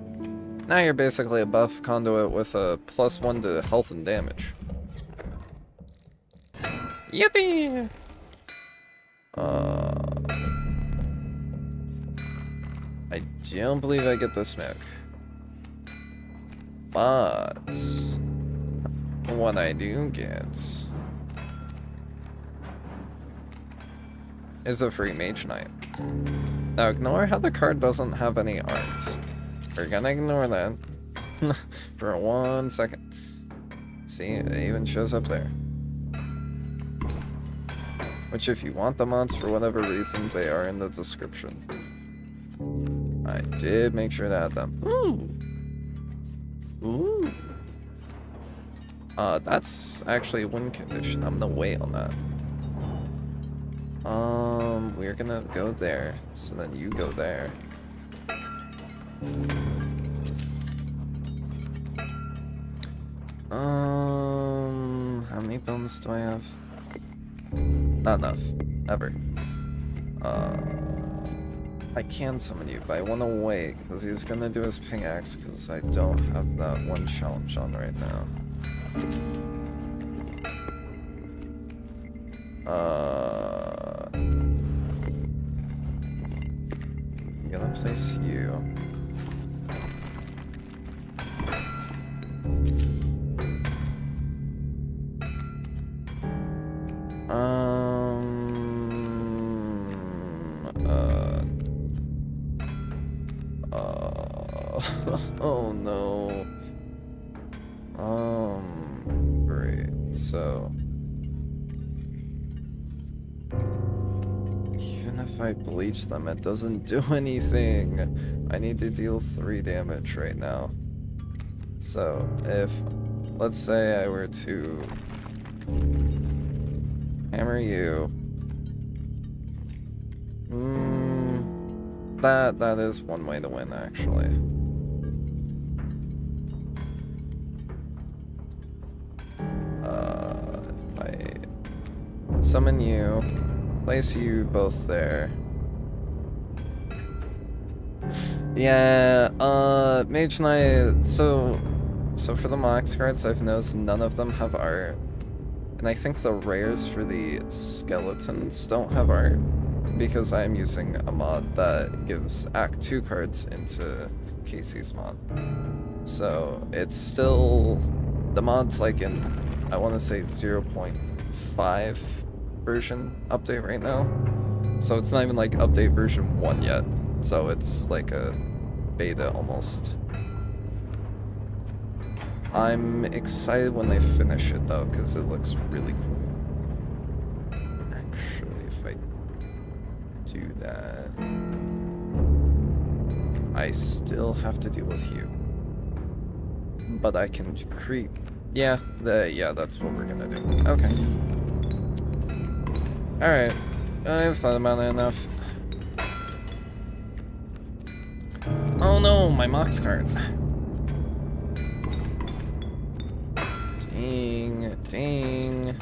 A: Now you're basically a buff Conduit with a +1 to health and damage. Yippee! I don't believe I get the smoke. But what I do get is a free Mage Knight. Now ignore how the card doesn't have any art. We're gonna ignore that for 1 second. See, it even shows up there. Which if you want the mods for whatever reason, they are in the description. I did make sure to add them. Ooh! Ooh! That's actually a win condition. I'm gonna wait on that. We're gonna go there, so then you go there. How many bones do I have? Not enough. Ever. I can summon you, but I want to wait, because he's gonna do his ping axe, because I don't have that one challenge on right now. I'm gonna place you. Oh no. Great. So even if I bleach them, it doesn't do anything. I need to deal 3 damage right now. So if, let's say I were to hammer you, that is one way to win, actually. If I summon you, place you both there. Yeah, Mage Knight, so for the MOX cards, I've noticed none of them have art. And I think the rares for the skeletons don't have art, because I'm using a mod that gives Act 2 cards into Kaycee's mod. So it's still, the mod's like in I want to say 0.5 version update right now. So it's not even like update version 1 yet. So it's like a beta almost. I'm excited when they finish it though, because it looks really cool. Actually, if I do that, I still have to deal with you. But I can creep. Yeah, that's what we're gonna do. Okay. Alright. I've thought about it enough. Oh no, my MOX card. Ding, ding.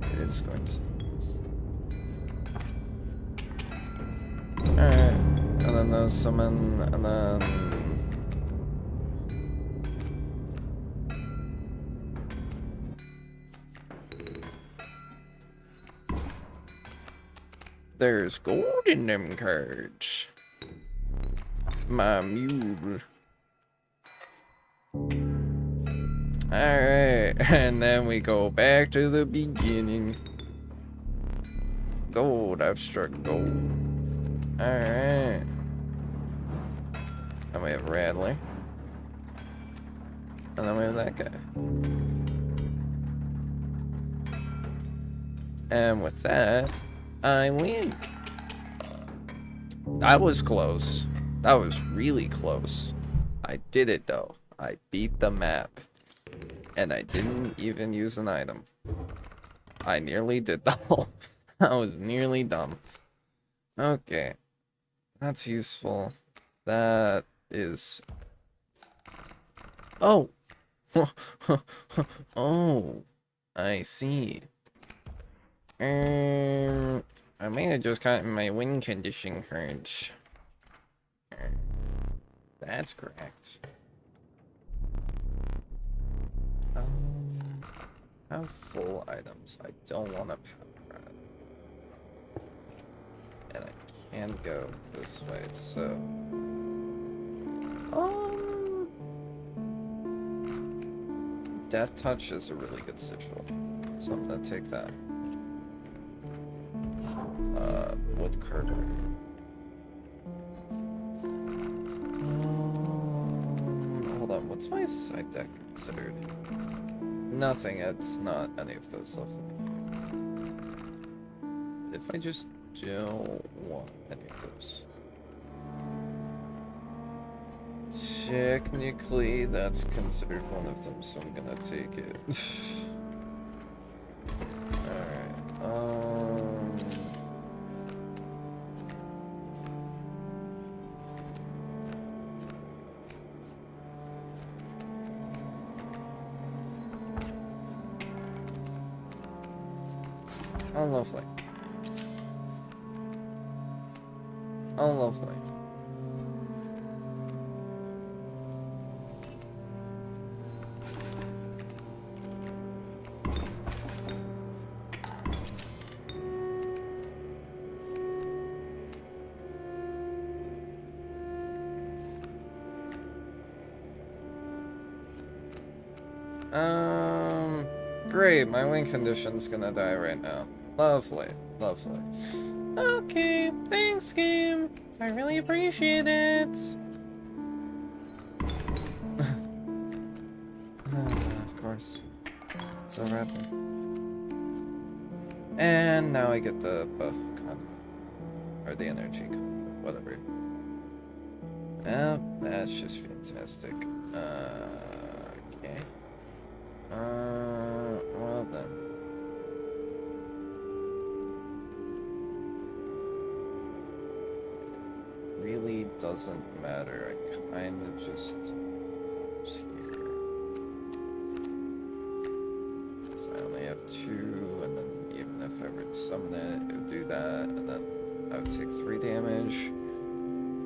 A: It is going to. Alright. And then there's summon, and then. There's gold in them cards. My mule. Alright, and then we go back to the beginning. Gold, I've struck gold. Alright. And we have Radley. And then we have that guy. And with that, I win. That was close. That was really close. I did it though. I beat the map. And I didn't even use an item. I nearly did though. I was nearly dumb. Okay. That's useful. That is... Oh! Oh! I see. I may have just gotten my win condition cards. That's correct. Have full items. I don't want to power grab. And I can go this way, so... Death Touch is a really good sigil. So I'm gonna take that. Wood Carver. Hold on, what's my side deck considered? Nothing, it's not any of those stuff. If I just don't want any of those. Technically, that's considered one of them, so I'm gonna take it. Oh, lovely. Oh, lovely. Great, my win condition's gonna die right now. Lovely, lovely. Okay, thanks, game. I really appreciate it. Of course. So rapid. And now I get the buff con, or the energy con, whatever. That's just fantastic. Okay. Well then. Really doesn't matter. I kind of just here. So I only have 2, and then even if I were to summon it, it would do that, and then I would take 3 damage.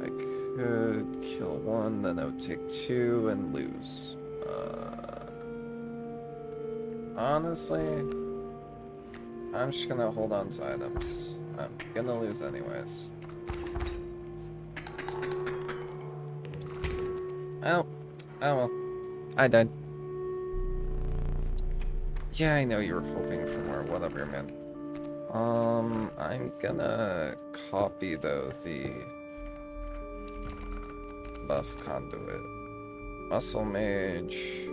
A: I could kill 1, then I would take 2 and lose. Honestly, I'm just gonna hold on to items. I'm gonna lose anyways. Oh, Oh well. I died. Yeah, I know you were hoping for more. Whatever, man. I'm gonna copy, though, the buff conduit. Muscle Mage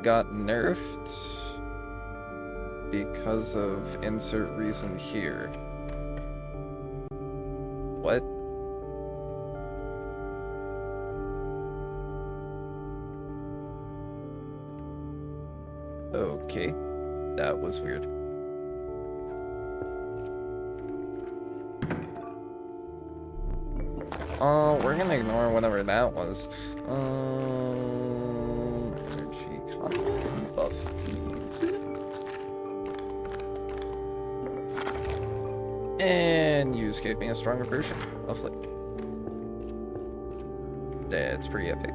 A: got nerfed because of insert reason here. What? Okay, that was weird. We're gonna ignore whatever that was. Energy content buff, please. And you just gave me a stronger version of Flip. That's pretty epic.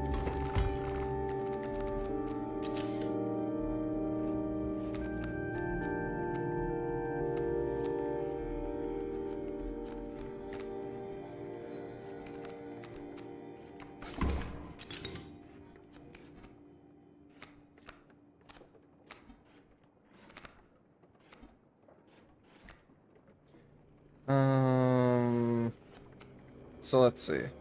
A: So let's see. If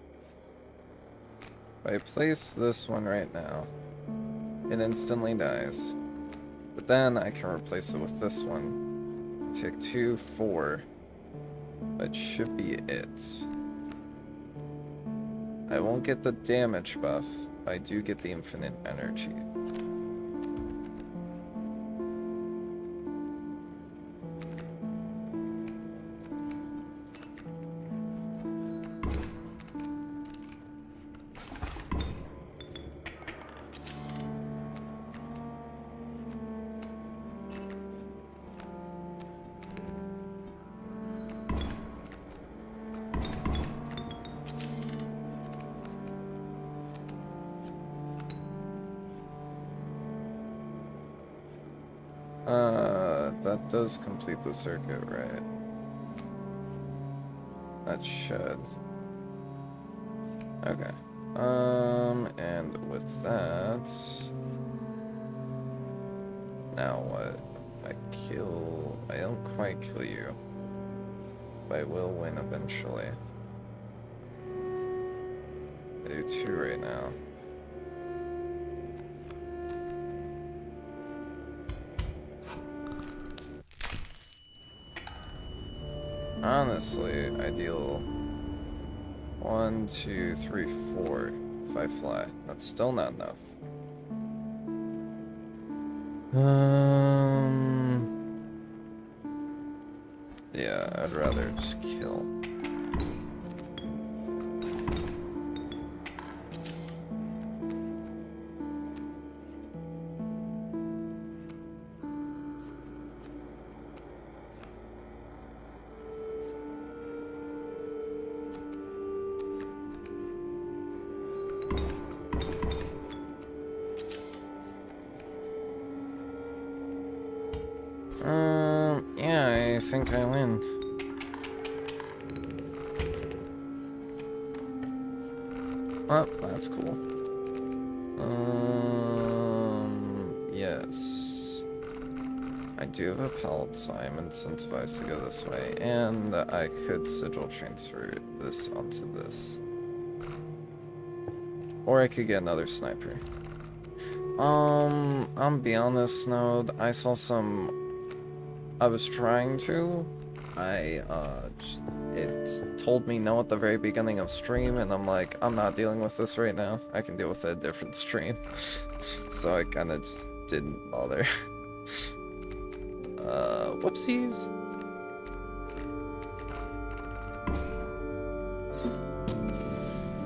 A: I place this one right now, it instantly dies. But then I can replace it with this one. Take 2, 4. That should be it. I won't get the damage buff, but I do get the infinite energy. That does complete the circuit, right? That should. Okay. And with that... Now what? I kill... I don't quite kill you. But I will win eventually. I do 2 right now. Honestly, I deal 1, 2, 3, 4 if I fly. That's still not enough. Yeah, I'd rather just kill. Yeah, I think I win. Oh, that's cool. Yes. I do have a pallet, so I'm incentivized to go this way, and I could sigil transfer this onto this. Or I could get another sniper. I'll be honest, Node, I saw some... I was trying to. It told me no at the very beginning of stream, and I'm like, I'm not dealing with this right now. I can deal with it a different stream. So I kinda just didn't bother. Whoopsies.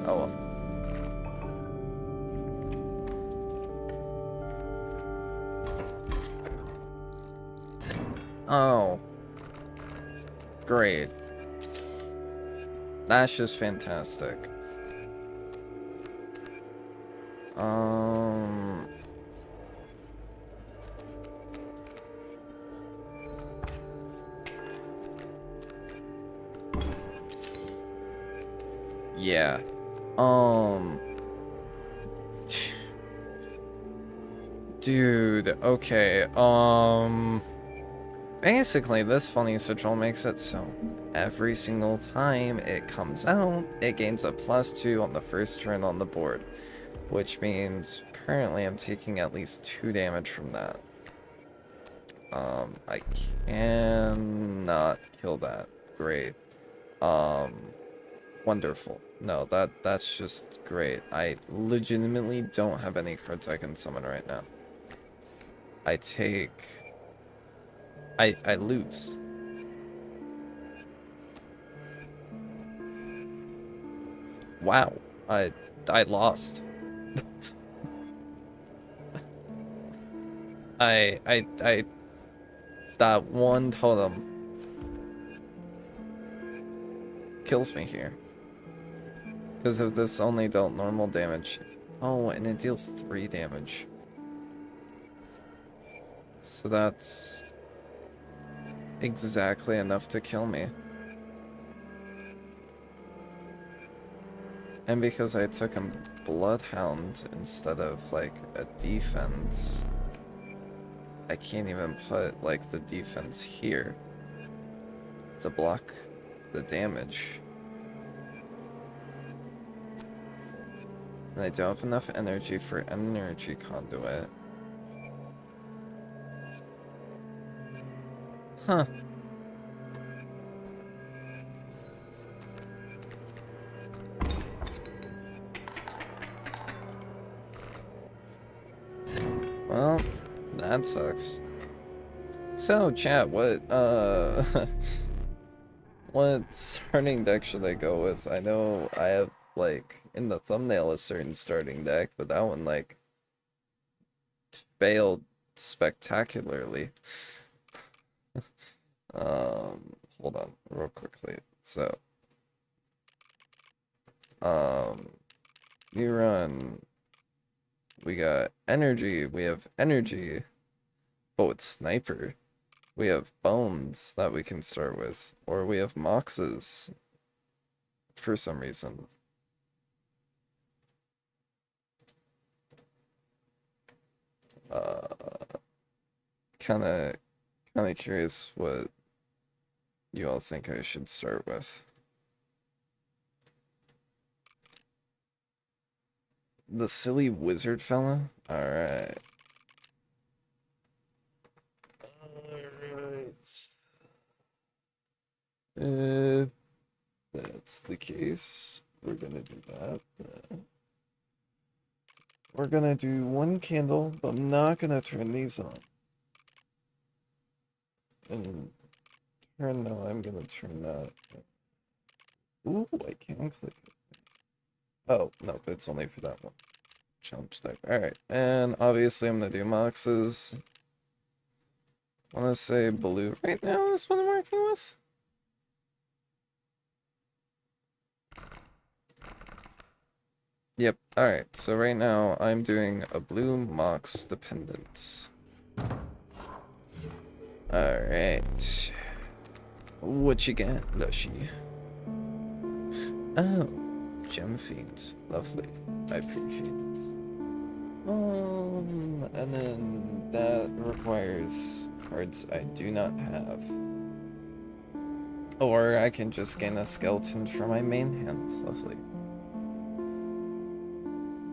A: Oh well. Oh. Great. That's just fantastic. Yeah. Dude, okay, basically this funny sigil makes it so every single time it comes out, it gains a +2 on the first turn on the board, which means currently I'm taking at least 2 damage from that. I cannot kill that. Great. Wonderful. No, that's just great. I legitimately don't have any cards I can summon right now. I lose. Wow. I lost. That one totem kills me here. Because of this only dealt normal damage. Oh, and it deals 3 damage. So that's exactly enough to kill me. And because I took a Bloodhound instead of, like, a defense, I can't even put, like, the defense here to block the damage. And I don't have enough energy for energy conduit. Huh. Well, that sucks. So, chat, what starting deck should I go with? I know I have, like, in the thumbnail a certain starting deck, but that one, like, failed spectacularly. Hold on, real quickly. So, you run. We got energy. We have energy. Oh, it's sniper. We have bones that we can start with, or we have MOXES for some reason. Kinda curious what you all think I should start with. The silly wizard fella? Alright. If that's the case, we're gonna do that. We're gonna do one candle, but I'm not gonna turn these on. And I'm gonna turn that. Ooh, I can click it. Oh, no, it's only for that one. Challenge type. Alright, and obviously I'm gonna do MOXES. I wanna say blue right now is what I'm working with. Yep, alright, so right now I'm doing a blue MOX dependent. Alright. What you got, Lushy? Oh, Gem Fiend. Lovely. I appreciate it. And then that requires cards I do not have. Or I can just gain a skeleton from my main hand. Lovely.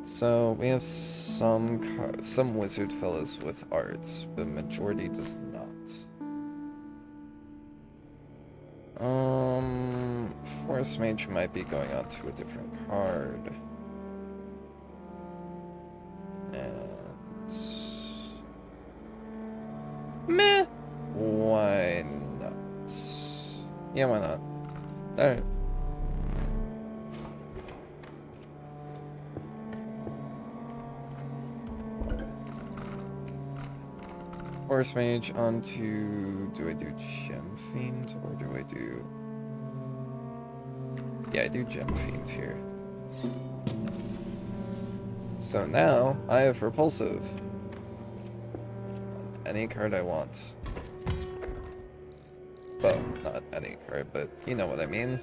A: So we have some wizard fellas with arts, but majority does not. Force Mage might be going on to a different card. And meh. Why not? Yeah, why not? Alright. Force Mage onto... Do I do Gem Fiend or do I do... Yeah, I do Gem Fiend here. So now I have Repulsive. Any card I want. Well, not any card, but you know what I mean.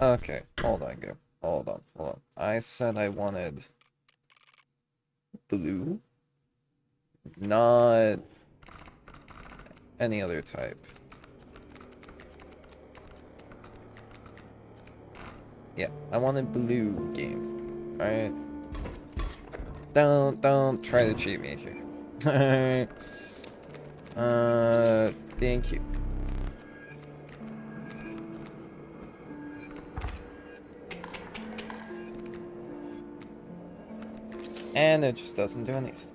A: Okay, hold on, Gib. Hold on. I said I wanted blue, not any other type. Yeah, I wanted blue game. Alright? Don't try to cheat me here. Alright. Thank you. And it just doesn't do anything.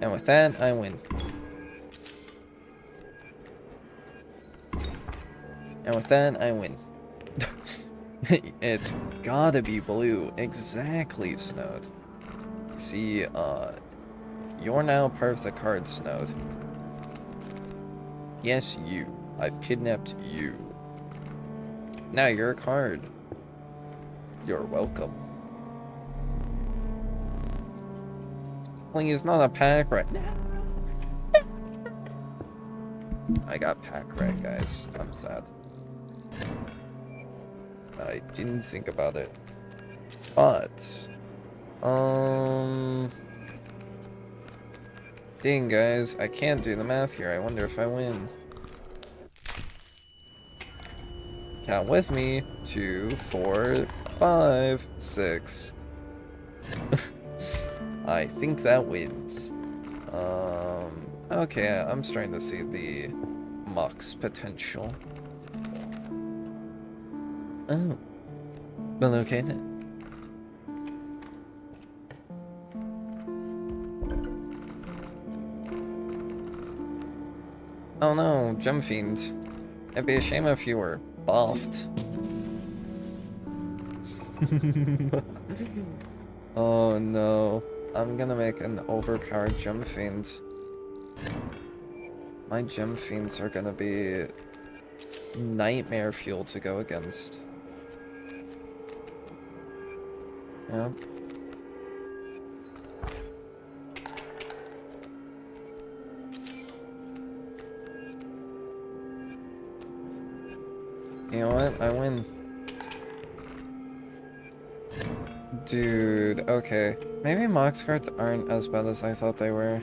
A: And with that, I win. And with that, I win. It's gotta be blue. Exactly, Snowed. See, you're now part of the card, Snowed. Yes, you. I've kidnapped you. Now you're a card. You're welcome. Please, not a pack rat. I got pack rat, guys. I'm sad. I didn't think about it. But, dang, guys, I can't do the math here. I wonder if I win. Count with me. 2, 4, 5, 6. I think that wins. Okay, I'm starting to see the MOXES potential. Oh. Well, okay then. Oh no, Gem Fiend. It'd be a shame if you were buffed. Oh no. I'm gonna make an overpowered Gem Fiend. My Gem Fiends are gonna be nightmare fuel to go against. Yep. You know what? I win. Dude, okay. Maybe MOX cards aren't as bad as I thought they were.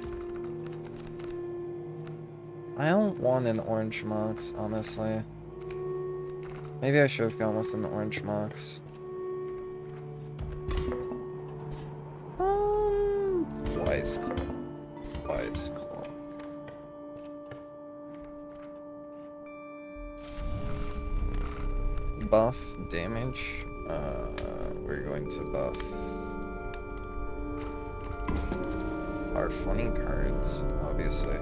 A: I don't want an orange MOX, honestly. Maybe I should have gone with an orange MOX. Wise Claw. Wise Claw. Buff damage. We're going to buff our funny cards, obviously.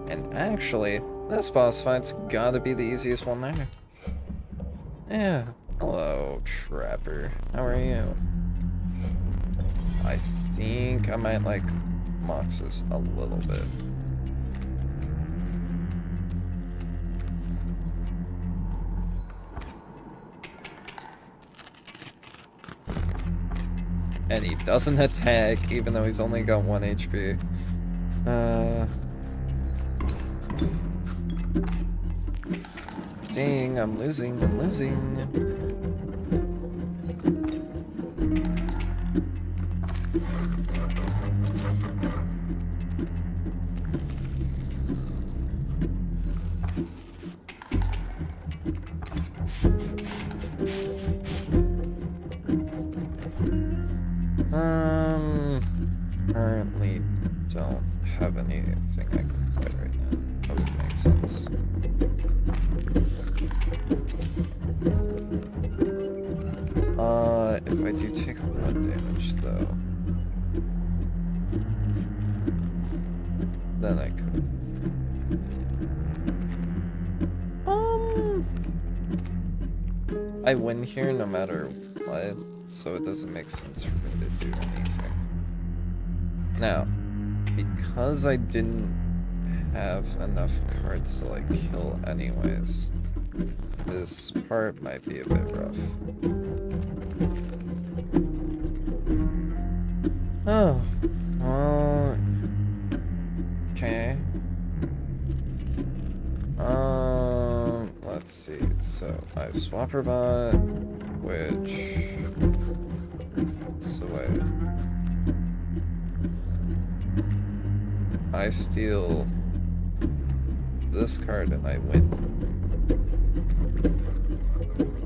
A: And actually, this boss fight's gotta be the easiest one there. Yeah. Hello, Trapper. How are you? I think I might like MOXES a little bit. And he doesn't attack, even though he's only got 1 HP. Dang, I'm losing. Currently don't have anything I can play right now. That would make sense. If I do take 1 damage though, then I could. I win here no matter what, so it doesn't make sense for me to do anything. Now, because I didn't have enough cards to like kill anyways, this part might be a bit rough. Oh, well, okay. Let's see. So I have Swapper Bot, which. So I steal this card and I win.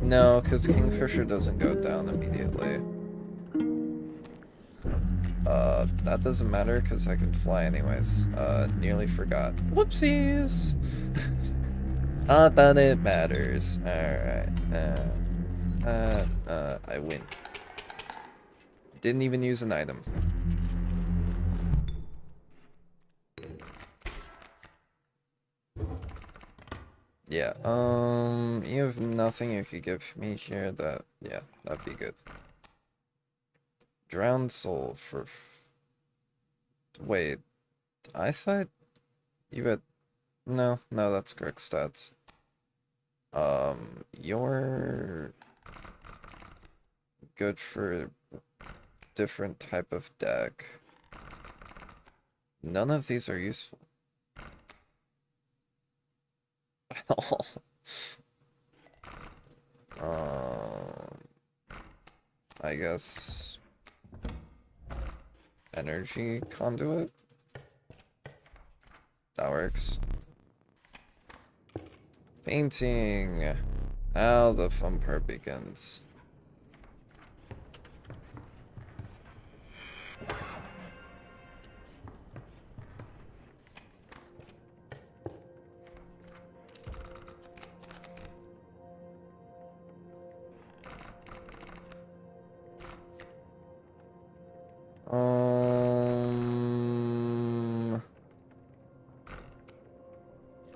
A: No, because Kingfisher doesn't go down immediately. That doesn't matter because I can fly anyways. Nearly forgot. Whoopsies! Not that it matters. Alright. I win. Didn't even use an item. Yeah, you have nothing you could give me here that, yeah, that'd be good. Drowned Soul for... Wait, I thought you had... No, that's correct stats. You're good for different type of deck. None of these are useful. At all. I guess energy conduit. That works. Painting. Now the fun part begins.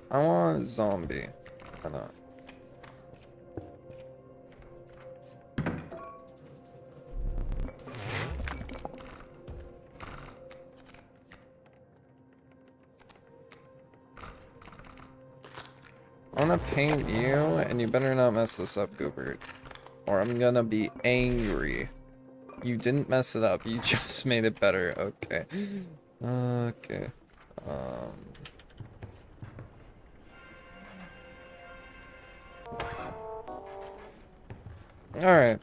A: I want a zombie. Why not? I want to paint you, and you better not mess this up, Goobert. Or I'm gonna be angry. You didn't mess it up, you just made it better. Okay. Okay. Alright.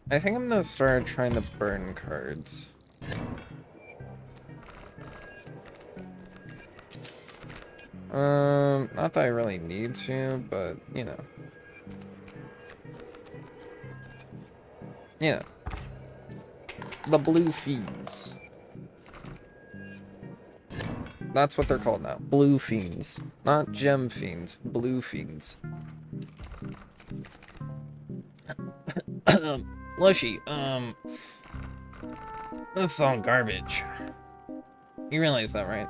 A: I think I'm gonna start trying to burn cards. Not that I really need to, but, you know. Yeah. The blue fiends. That's what they're called now. Blue fiends. Not gem fiends. Blue fiends. Lushy, that's all garbage. You realize that, right?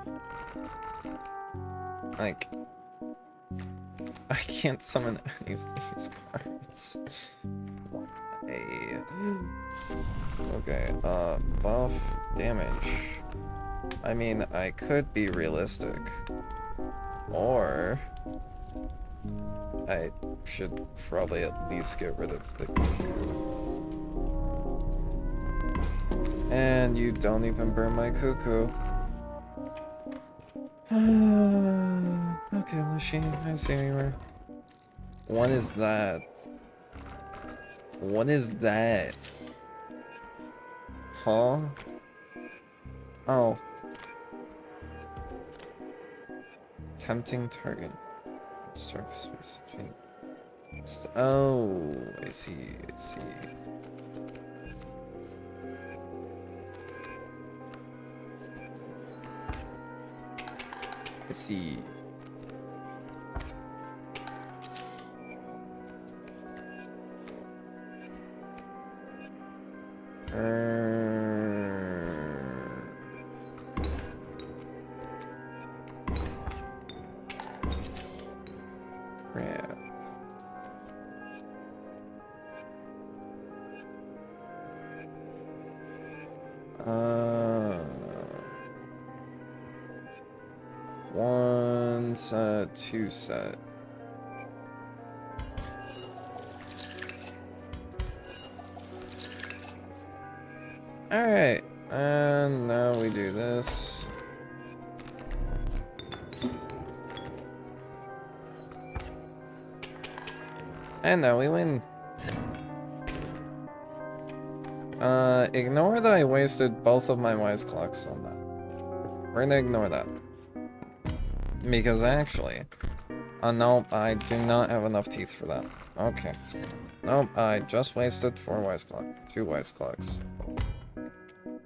A: Like, I can't summon any of these cards. Why? Okay, buff damage. I mean, I could be realistic. Or I should probably at least get rid of the cuckoo. And you don't even burn my cuckoo. Okay, Lushy, I see where you were. What is that? What is that? Huh? Oh. Tempting target. Strike space. Oh, I see, I see. I see. Crap. One set, two set. Alright, and now we do this. And now we win. Ignore that I wasted both of my wise clocks on that. We're gonna ignore that. Because actually... nope, I do not have enough teeth for that. Okay. Nope, I just wasted 2 wise clocks.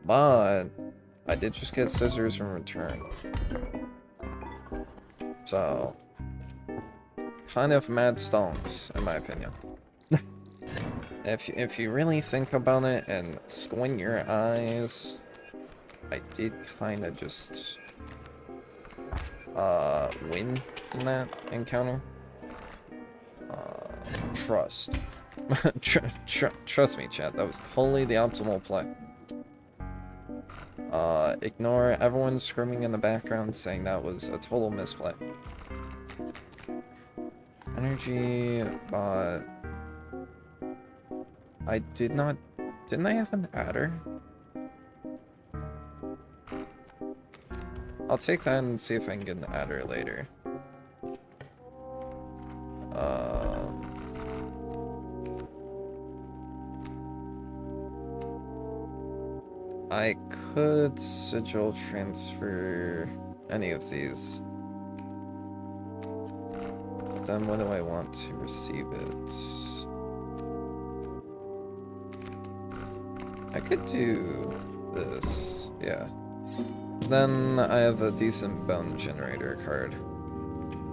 A: But... I did just get scissors in return. So... kind of mad stonks, in my opinion. If you really think about it and squint your eyes, I did kind of just win from that encounter. Trust. Trust me, chat, that was totally the optimal play. Ignore everyone screaming in the background saying that was a total misplay. Energy, I did not... Didn't I have an adder? I'll take that and see if I can get an adder later. I could sigil transfer any of these. But then when do I want to receive it? I could do this, yeah. Then I have a decent bone generator card.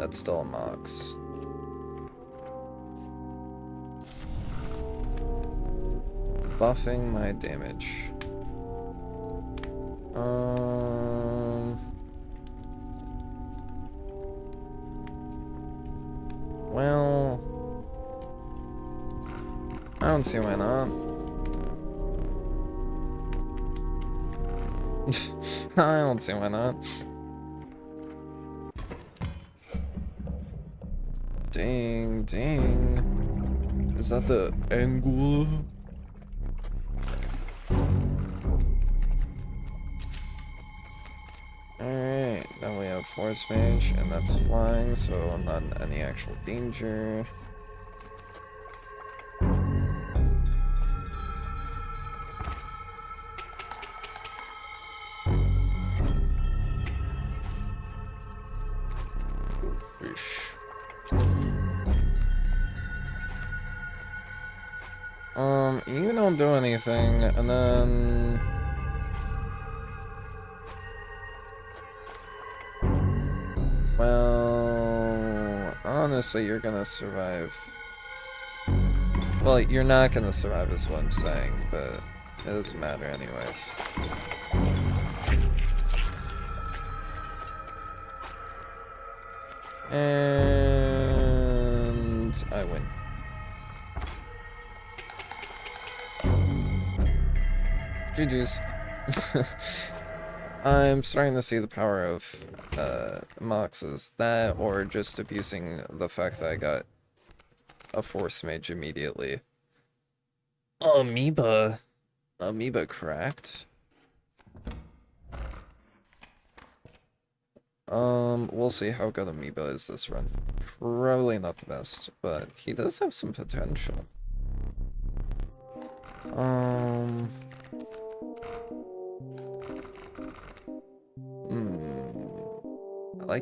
A: That's still a MOX. Buffing my damage. Well... I don't see why not. I don't see why not. Ding, ding. Is that the angle? Alright, now we have Force Mage, and that's flying, so I'm not in any actual danger. You don't do anything, and then... Well... Honestly, you're gonna survive. Well, you're not gonna survive is what I'm saying, but it doesn't matter anyways. And... I win. GG's. I'm starting to see the power of MOXES. That, or just abusing the fact that I got a Force Mage immediately. Amoeba. Amoeba cracked. We'll see how good Amoeba is this run. Probably not the best, but he does have some potential. I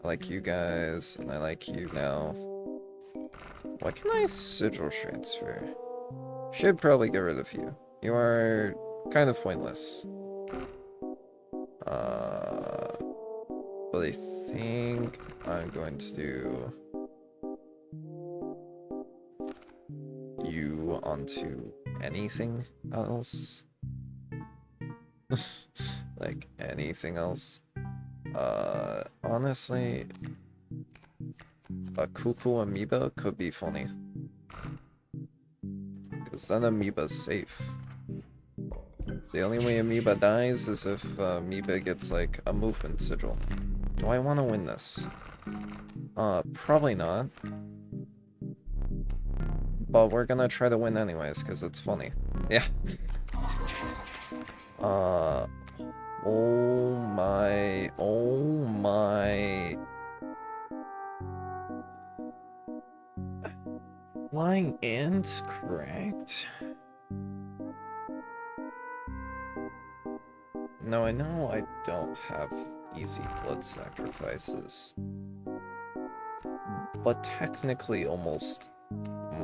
A: like you guys, and I like you now. What can I sigil transfer? Should probably get rid of you. You are kind of pointless. But I think I'm going to do you onto anything else. Like anything else. Honestly, a cuckoo amoeba could be funny. Because then amoeba's safe. The only way amoeba dies is if amoeba gets like a movement sigil. Do I want to win this? Probably not. But we're gonna try to win anyways, because it's funny. Yeah. Oh my, oh my. Flying ants, correct? No, I know I don't have easy blood sacrifices. But technically almost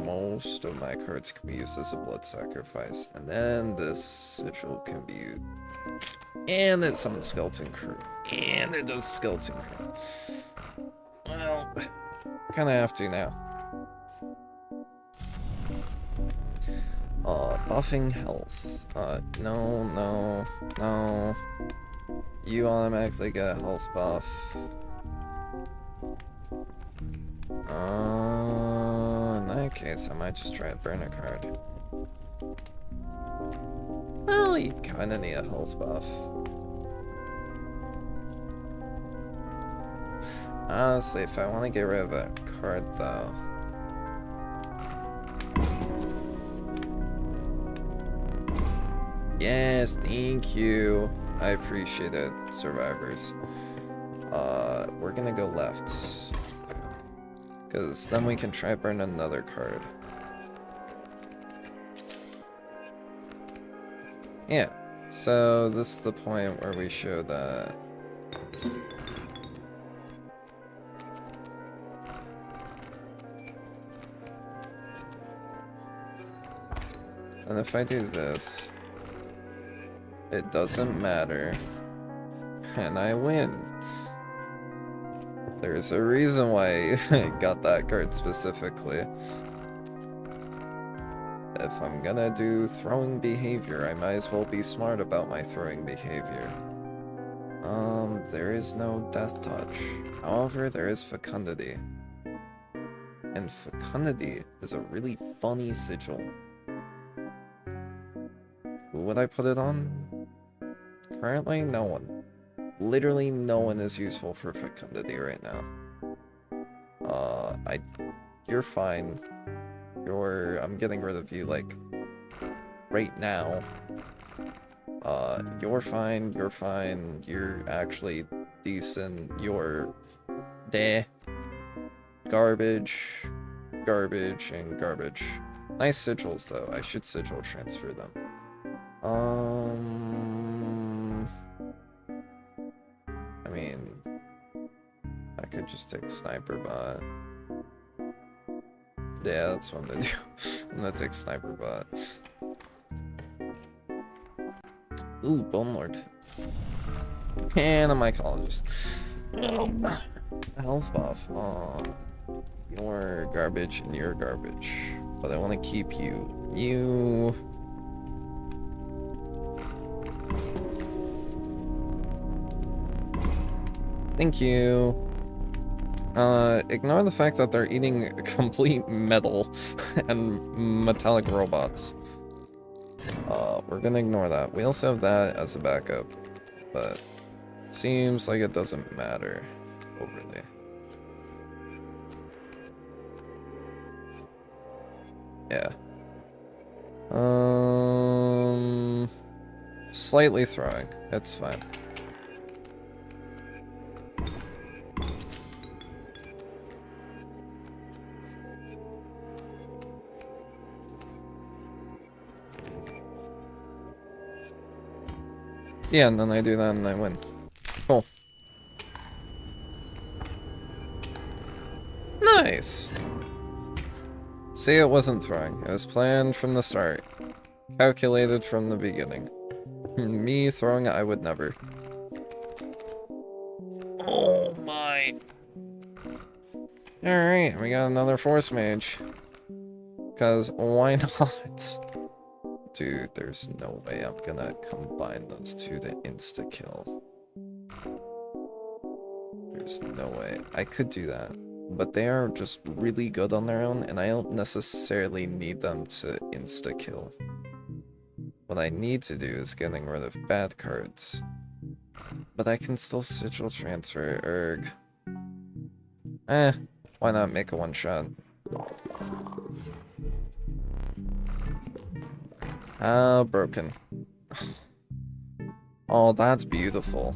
A: most of my cards can be used as a blood sacrifice. And then this sigil can be used. And it summons Skeleton Crew. And it does Skeleton Crew. Well, kinda have to now. Buffing health. No. You automatically get a health buff. In that case, I might just try to burn a card. Well, you kinda need a health buff. Honestly, if I want to get rid of a card, though... Yes, thank you. I appreciate it, survivors. We're gonna go left. Because then we can try to burn another card. Yeah, so this is the point where we show that... And if I do this, it doesn't matter, and I win. There's a reason why I got that card specifically. If I'm gonna do throwing behavior, I might as well be smart about my throwing behavior. There is no death touch. However, there is fecundity. And fecundity is a really funny sigil. Who would I put it on? Currently, no one. Literally no one is useful for fecundity right now. You're fine. I'm getting rid of you, like, right now. You're fine, you're actually decent, you're... Garbage, and garbage. Nice sigils, though. I should sigil transfer them. I mean, I could just take Sniper Bot. Yeah, that's what I'm gonna do. I'm gonna take Sniper Bot. Ooh, Bone Lord. And a mycologist. Health buff. Aw. You're garbage and you're garbage. But I want to keep you. You... Thank you. Ignore the fact that they're eating complete metal and metallic robots. We're gonna ignore that. We also have that as a backup, but it seems like it doesn't matter overly. Yeah. Slightly throwing. It's fine. Yeah, and then I do that and I win. Cool. Nice! See, it wasn't throwing. It was planned from the start. Calculated from the beginning. Me throwing, I would never. Oh my! Alright, we got another Force Mage. Because why not? Dude, there's no way I'm gonna combine those two to insta-kill. There's no way. I could do that, but they are just really good on their own, and I don't necessarily need them to insta-kill. What I need to do is getting rid of bad cards. But I can still sigil transfer, why not make a one-shot? Ah, broken. Oh, that's beautiful.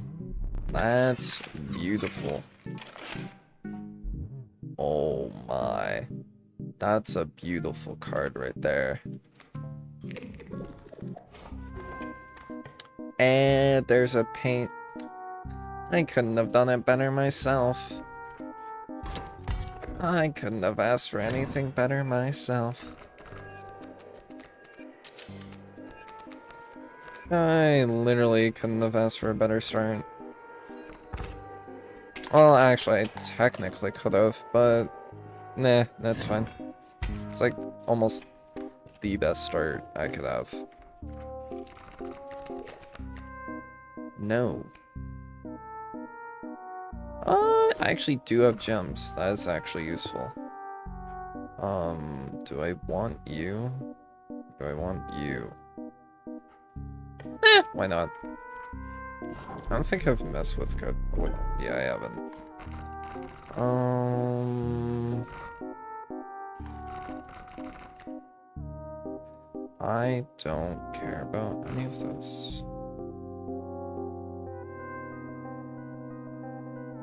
A: That's beautiful. Oh my. That's a beautiful card right there. And there's a paint. I couldn't have done it better myself. I couldn't have asked for anything better myself. I literally couldn't have asked for a better start. Well, actually, I technically could have, but nah, that's fine. It's like almost the best start I could have. No. I actually do have gems. That is actually useful. Do I want you? Do I want you? Why not? I don't think I've messed with code. Yeah, I haven't. I don't care about any of this.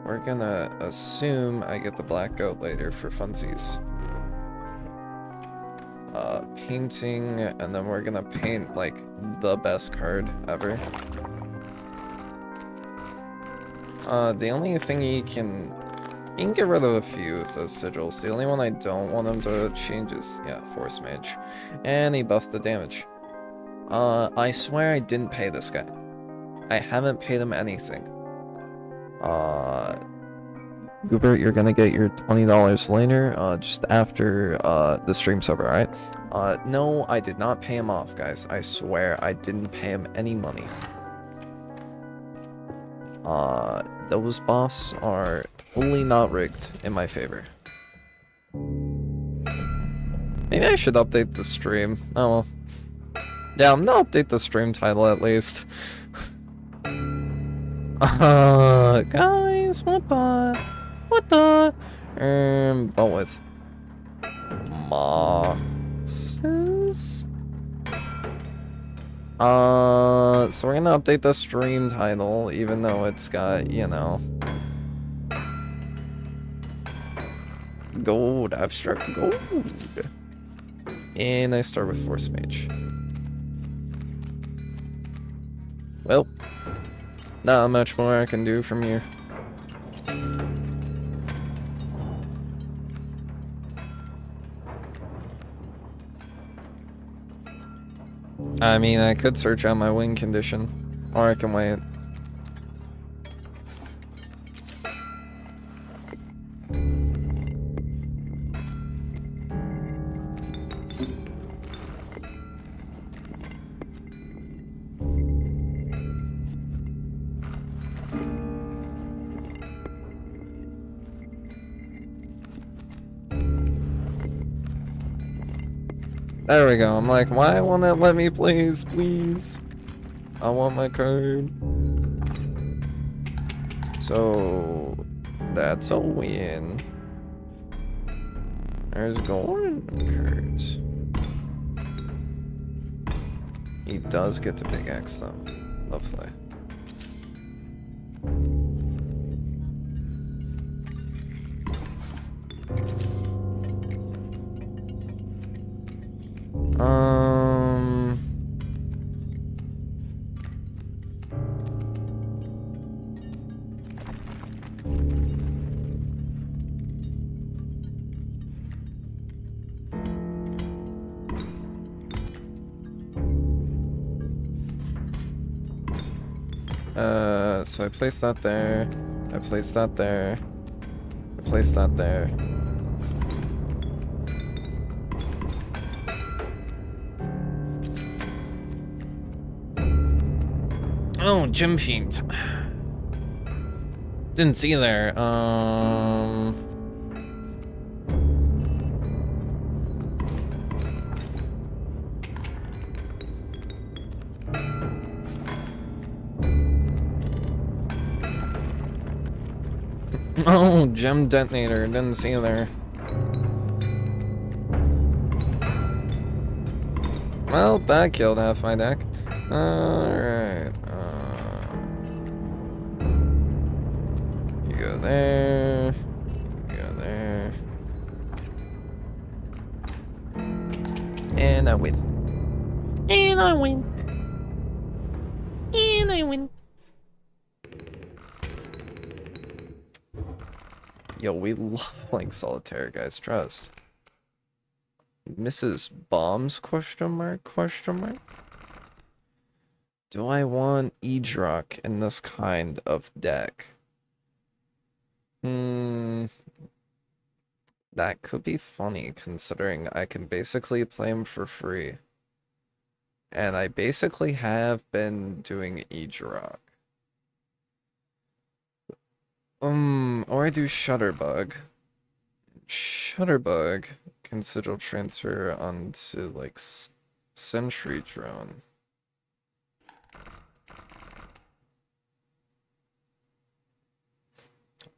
A: We're gonna assume I get the black goat later for funsies. Painting, and then we're gonna paint, like, the best card ever. The only thing you can get rid of a few of those sigils. The only one I don't want him to change is, yeah, Force Mage. And he buffed the damage. I swear I didn't pay this guy. I haven't paid him anything. Goobert, you're gonna get your $20 later, just after, the stream's over, alright? No, I did not pay him off, guys. I swear I didn't pay him any money. Those buffs are totally not rigged in my favor. Maybe I should update the stream. Oh well. Yeah, I'm gonna update the stream title at least. Guys, what the? But with MOXES? So we're gonna update the stream title, even though it's got, you know, gold, abstract gold. And I start with Force Mage. Well, not much more I can do from here. I mean, I could search out my win condition, or I can wait. There we go. I'm like, why won't it let me, please? I want my card. So, that's a win. There's golden cards. He does get to Big X though. Lovely. So I place that there. I place that there. I place that there. Oh, Gem Fiend. Didn't see there. Oh, Gem Detonator. Didn't see there. Well, that killed half my deck. Alright. You go there. You go there. And I win. And I win. And I win. Yo, we love playing solitaire, guys. Trust. Mrs. Bombs? Question mark? Question mark? Do I want Eedrock in this kind of deck? That could be funny, considering I can basically play him for free. And I basically have been doing Eedrock. Or I do Shutterbug. Shutterbug can sigil transfer onto, like, Sentry Drone.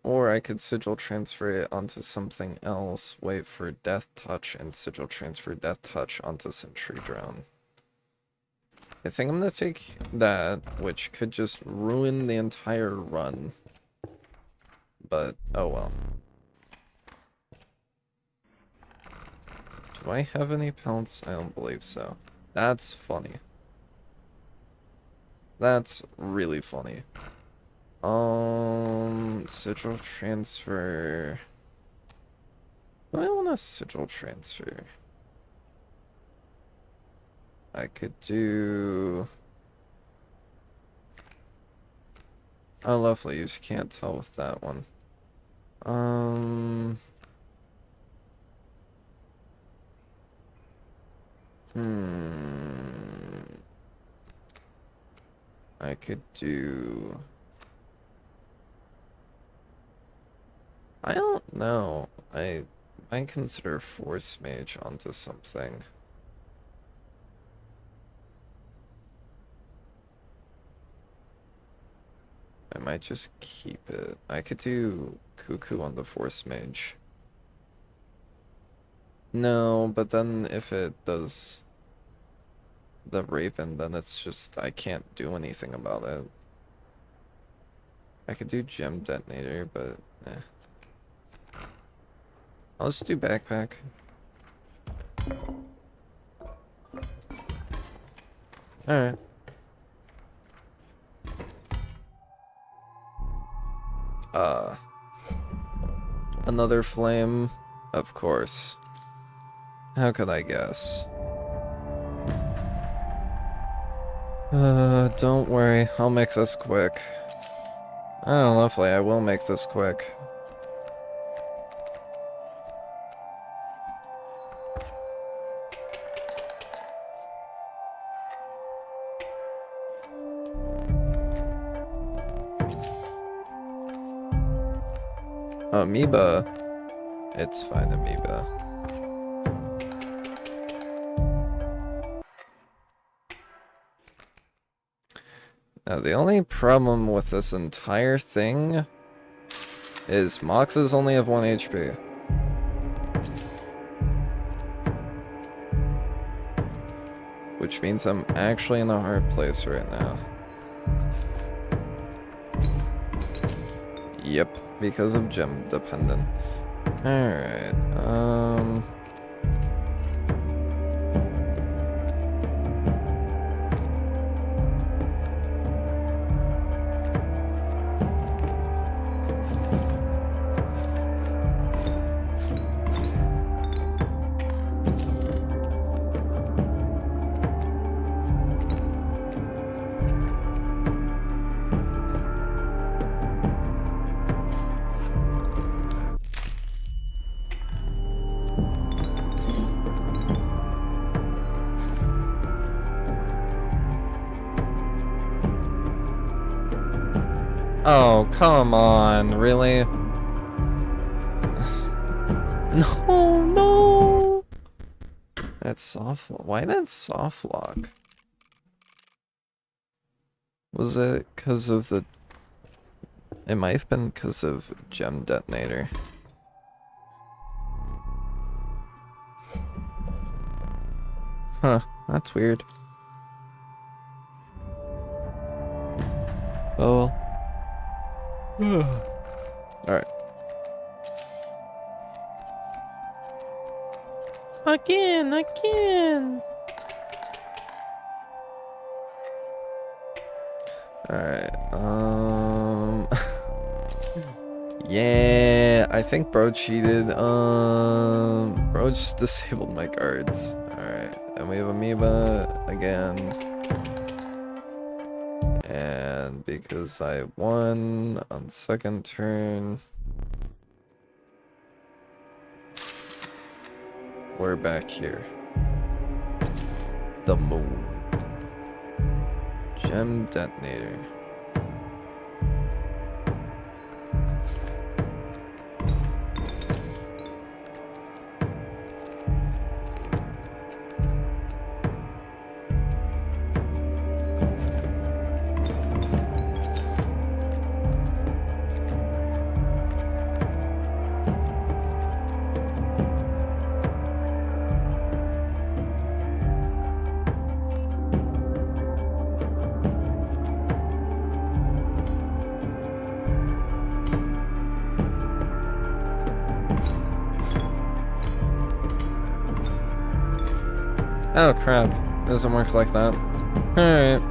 A: Or I could sigil transfer it onto something else, wait for Death Touch, and sigil transfer Death Touch onto Sentry Drone. I think I'm gonna take that, which could just ruin the entire run. But, oh well. Do I have any pelts? I don't believe so. That's funny. That's really funny. Sigil transfer. Do I want a sigil transfer? I could do... Oh, lovely. You just can't tell with that one. I could do... I don't know. I might consider Force Mage onto something. I might just keep it. I could do Cuckoo on the Force Mage. No, but then if it does the Raven, then it's just, I can't do anything about it. I could do Gem Detonator, but eh. I'll just do Backpack. Alright. Another flame? Of course. How could I guess? Don't worry, I'll make this quick. Oh, lovely, I will make this quick. Amoeba. It's fine, Amoeba. Now, the only problem with this entire thing is Moxes only have 1 HP. Which means I'm actually in a hard place right now. Yep, because of gem dependent. Alright, oh, come on, really? No, no! That's soft lock. Why that soft lock? Was it because of the... It might have been because of Gem Detonator. Huh, that's weird. Oh. Alright. Again. Alright, yeah, I think bro cheated. Bro just disabled my cards. Alright, and we have Amoeba again. And because I won on second turn, we're back here. The moon. Gem detonator. Oh crap, it doesn't work like that. Alright.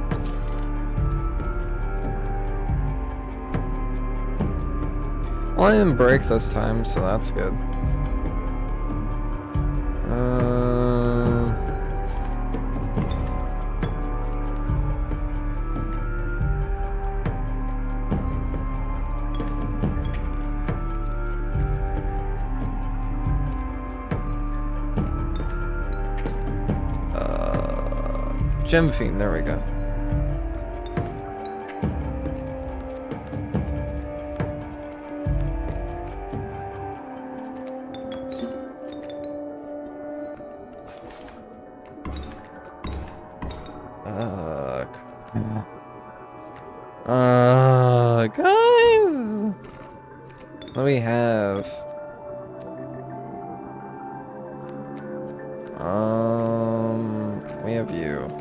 A: Well, I didn't break this time, so that's good. Gem Fiend, there we go. Guys! What do we have? We have you.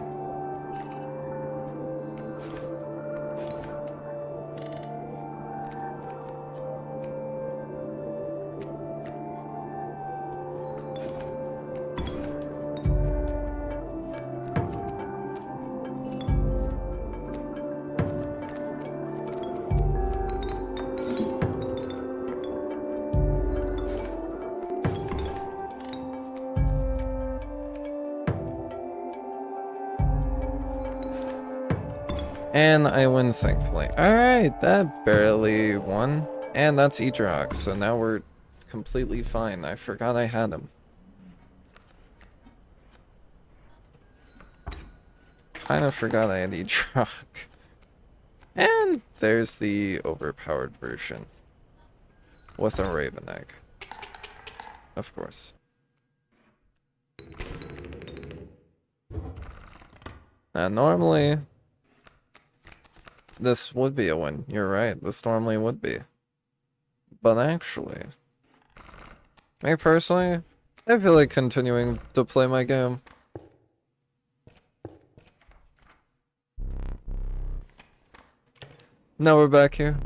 A: And I win, thankfully. Alright, that barely won. And that's Eadrock, so now we're completely fine. I forgot I had him. Kinda forgot I had Eadrock. And there's the overpowered version. With a Raven Egg. Of course. Now, normally this would be a win. You're right. This normally would be. But actually, me personally, I feel like continuing to play my game. Now we're back here.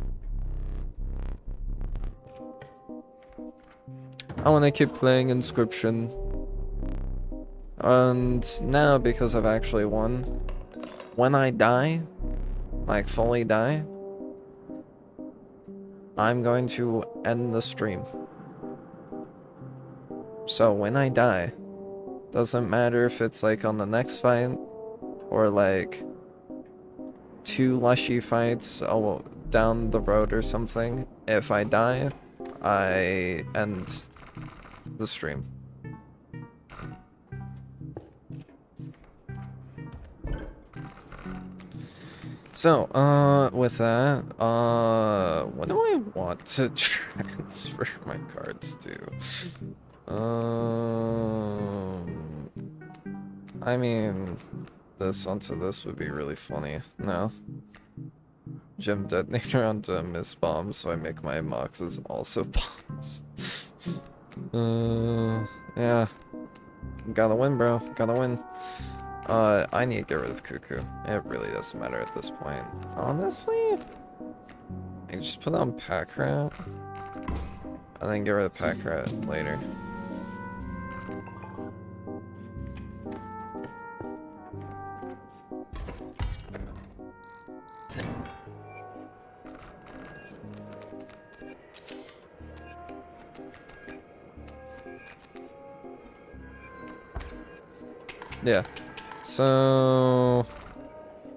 A: I want to keep playing Inscryption. And now, because I've actually won, when I die, like fully die, I'm going to end the stream. So when I die, doesn't matter if it's like on the next fight or like 2 lushy fights down the road or something. If I die, I end the stream. So, with that, what do I want to transfer my cards to? I mean, this onto this would be really funny. No. Gem detonator onto miss bombs, so I make my MOXES also bombs. Yeah. Gotta win, bro. Gotta win. I need to get rid of Cuckoo. It really doesn't matter at this point. Honestly, I can just put on Pack Rat, and then get rid of Pack Rat later. Yeah. So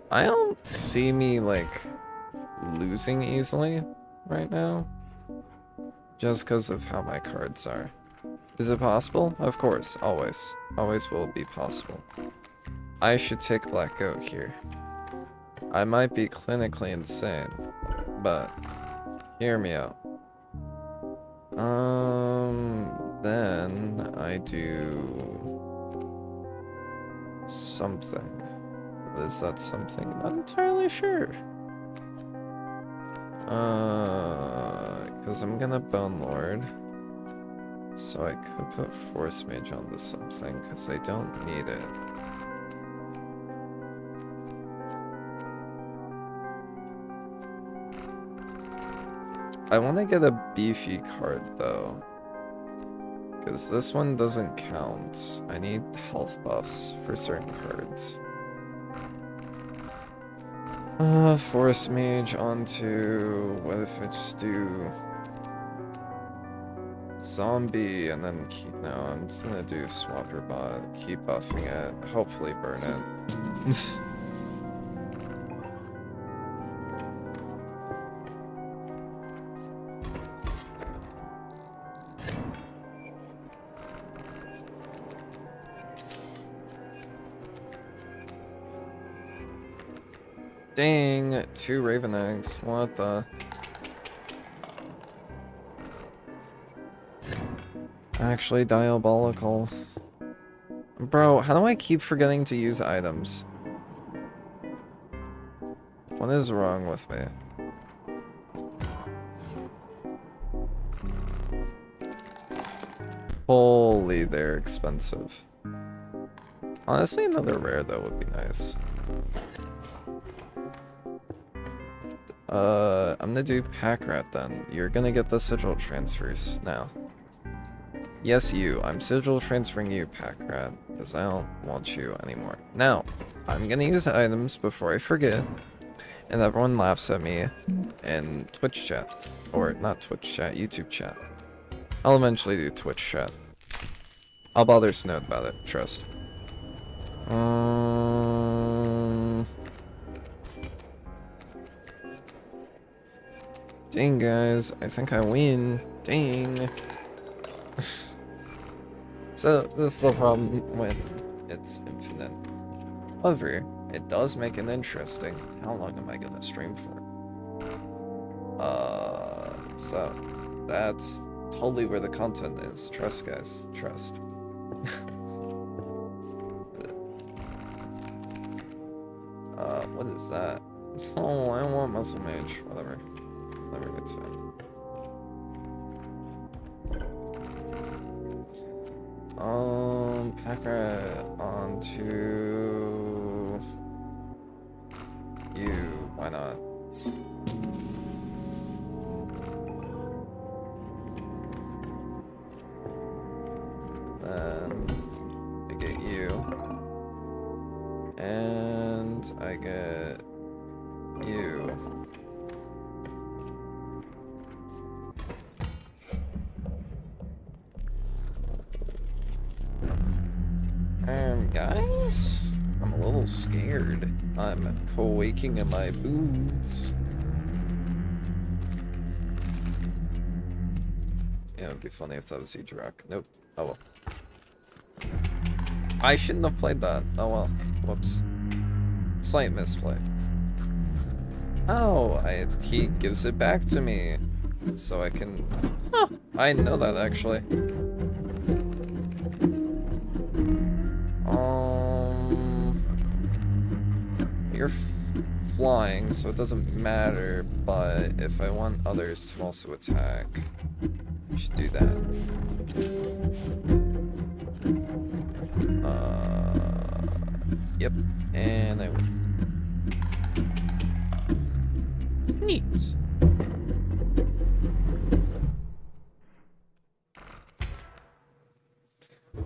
A: I don't see me like losing easily right now, just because of how my cards are. Is it possible? Of course, always. Always will be possible. I should take Black Goat here. I might be clinically insane, but hear me out. Then I do something. What is that something? Not entirely sure. Because I'm gonna Bone Lord. So I could put Force Mage onto something, because I don't need it. I want to get a beefy card, though. Because this one doesn't count. I need health buffs for certain cards. Force Mage onto... What if I just do... Zombie and then keep... No, I'm just gonna do Swapper Bot. Keep buffing it. Hopefully burn it. Dang, 2 Raven Eggs. What the? Actually diabolical. Bro, how do I keep forgetting to use items? What is wrong with me? Holy, they're expensive. Honestly, another rare though would be nice. I'm gonna do Pack Rat then. You're gonna get the sigil transfers now. Yes, you. I'm sigil transferring you, Pack Rat, because I don't want you anymore. Now, I'm gonna use items before I forget, and everyone laughs at me in Twitch chat. Or, not Twitch chat, YouTube chat. I'll eventually do Twitch chat. I'll bother Snowed about it, trust. Dang, guys, I think I win. Dang. So, this is the problem when it's infinite. However, it does make it interesting. How long am I gonna stream for? So, that's totally where the content is. Trust, guys. Trust. What is that? Oh, I don't want Muscle Mage. Whatever. Whatever, it's fine. Pack Rat onto you. Why not? Then I get you. And I get you. Guys, I'm a little scared. I'm quaking in my boots. Yeah, it'd be funny if that was Eidrak. Nope. Oh well. I shouldn't have played that. Oh well. Whoops. Slight misplay. Oh, he gives it back to me. So I can... Huh, I know that actually. You're flying, so it doesn't matter, but if I want others to also attack, I should do that. Yep, and I win. Neat.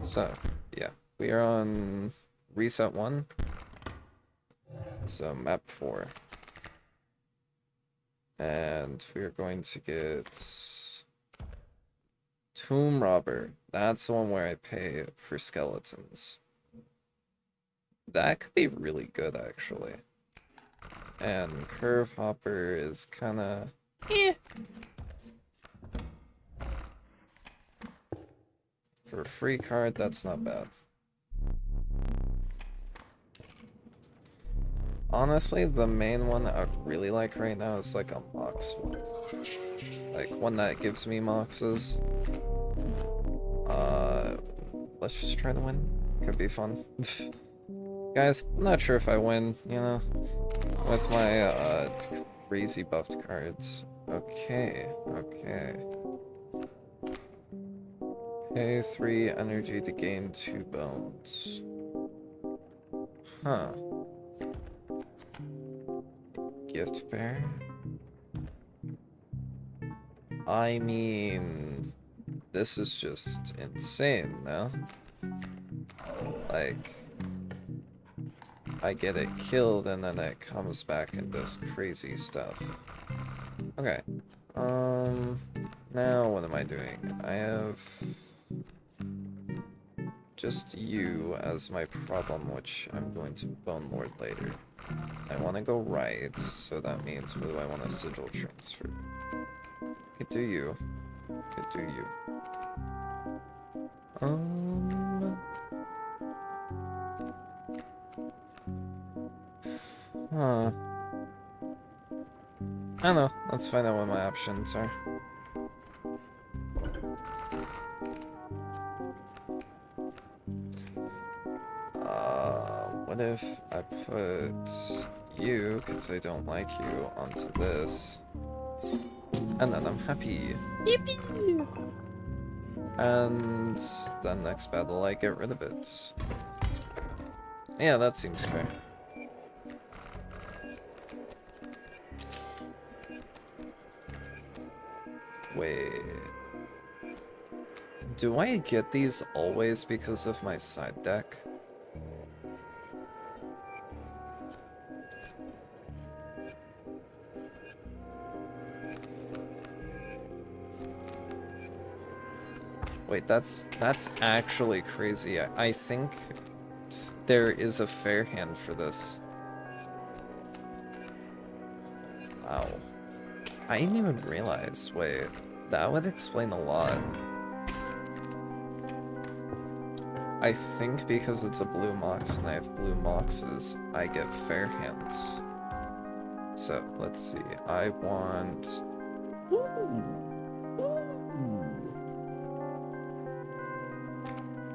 A: So, yeah, we are on reset 1. So, map 4. And we are going to get Tomb Robber. That's the one where I pay for skeletons. That could be really good, actually. And Curve Hopper is kind of... eh. For a free card, that's not bad. Honestly, the main one I really like right now is like a MOX one. Like, one that gives me MOXES. Let's just try to win. Could be fun. Guys, I'm not sure if I win, you know, with my, crazy buffed cards. Okay, okay. Pay 3 energy to gain 2 bones. Huh. Gift bear? I mean, this is just insane, no? Like, I get it killed and then it comes back and does crazy stuff. Okay. Now what am I doing? I have just you as my problem, which I'm going to Bone Lord later. I want to go right, so that means what do I want to sigil transfer? Could do you. Could do you. Huh. I don't know. Let's find out what my options are. What if I put you, because I don't like you, onto this, and then I'm happy. Yippee! And then next battle I get rid of it. Yeah, that seems fair. Wait. Do I get these always because of my side deck? Wait, that's actually crazy. I think there is a fair hand for this. Wow. I didn't even realize. Wait, that would explain a lot. I think because it's a blue mox and I have blue moxes, I get fair hands. So, let's see. I want... Ooh.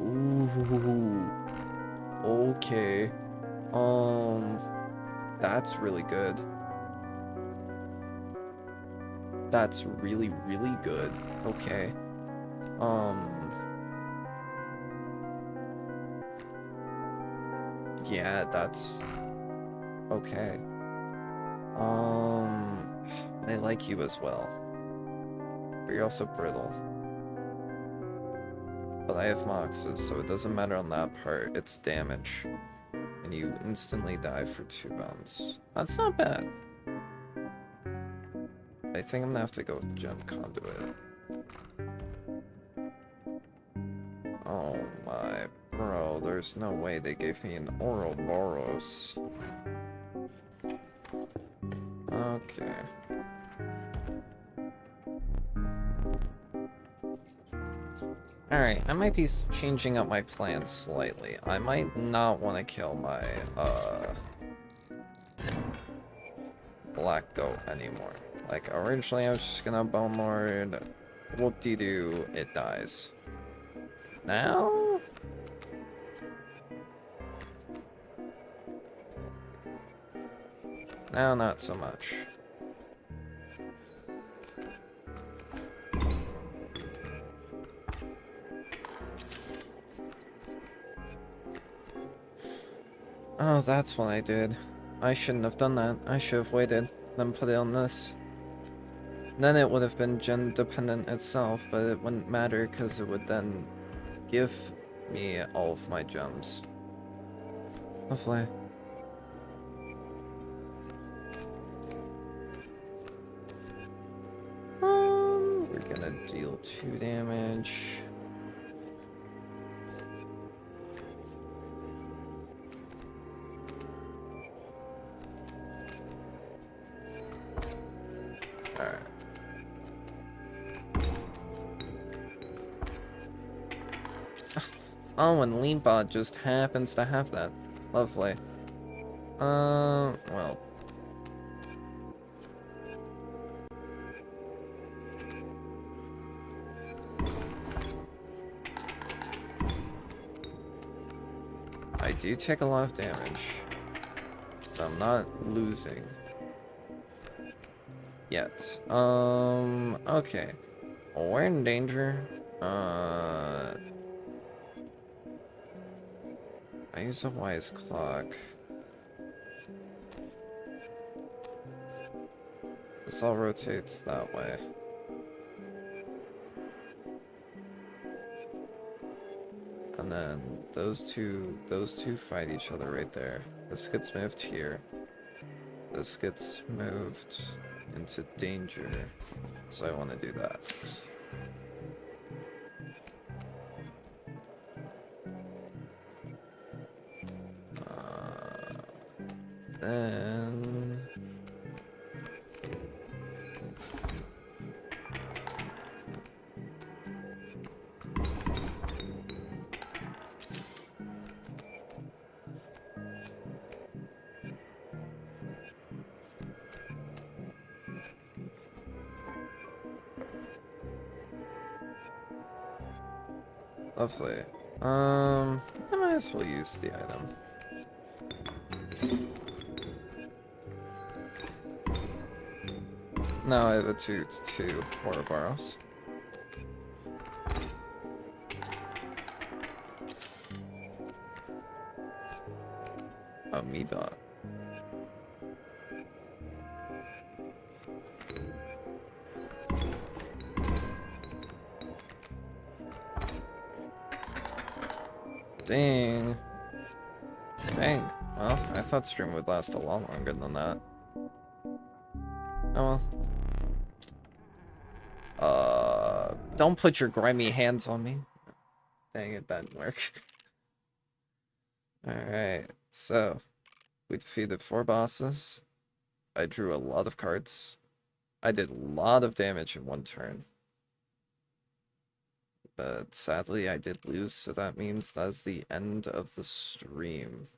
A: Ooh. Okay. That's really good. That's really, really good. Okay. Yeah, that's... okay. I like you as well. But you're also brittle. But I have moxes, so it doesn't matter on that part. It's damage. And you instantly die for 2 bounce. That's not bad. I think I'm gonna have to go with Gem Conduit. Oh my bro, there's no way they gave me an Ouroboros. Okay. Alright, I might be changing up my plans slightly. I might not want to kill my, Black Goat anymore. Like, originally I was just gonna Bone Lord, whoop-de-doo, it dies. Now? Now, not so much. Oh, that's what I did. I shouldn't have done that. I should have waited, then put it on this. Then it would have been gen dependent itself, but it wouldn't matter because it would then give me all of my gems. Hopefully. We're gonna deal 2 damage. Alright. Oh, and Leanbot just happens to have that. Lovely. Well. I do take a lot of damage. So I'm not losing. Yet. Okay. We're in danger. I use a wise clock. This all rotates that way. And then those two fight each other right there. This gets moved here. This gets moved into danger. So I want to do that. Then lovely. I might as well use the item. Now I have a 2/2 Ouroboros. Oh, Meebot. Dang. Dang. Well, I thought stream would last a lot longer than that. Oh well. Don't put your grimy hands on me. Dang it, that didn't work. Alright, so we defeated 4 bosses. I drew a lot of cards. I did a lot of damage in 1 turn. But sadly, I did lose, so that means that's the end of the stream.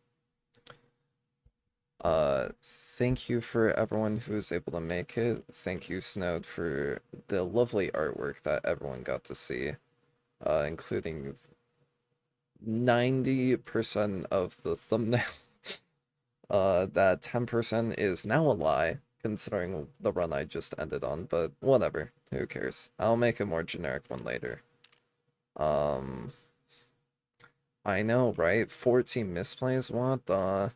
A: Thank you for everyone who was able to make it. Thank you, Snowed, for the lovely artwork that everyone got to see, including 90% of the thumbnail. That 10% is now a lie, considering the run I just ended on, but whatever, who cares. I'll make a more generic one later. I know, right? 14 misplays, what the...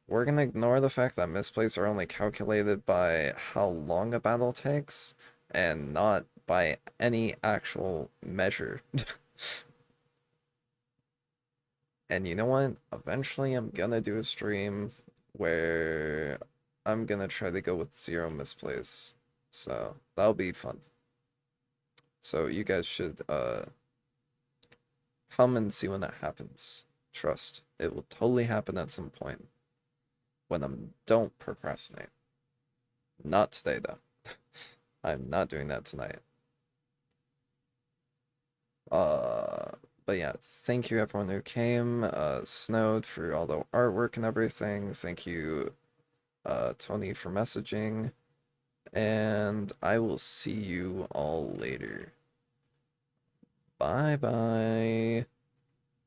A: We're gonna ignore the fact that misplays are only calculated by how long a battle takes, and not by any actual measure. And you know what? Eventually I'm gonna do a stream where I'm gonna try to go with 0 misplays. So that'll be fun. So you guys should come and see when that happens. Trust, it will totally happen at some point. When don't procrastinate. Not today though. I'm not doing that tonight. But yeah, thank you everyone who came. Snowed for all the artwork and everything. Thank you, Tony, for messaging. And I will see you all later. Bye bye.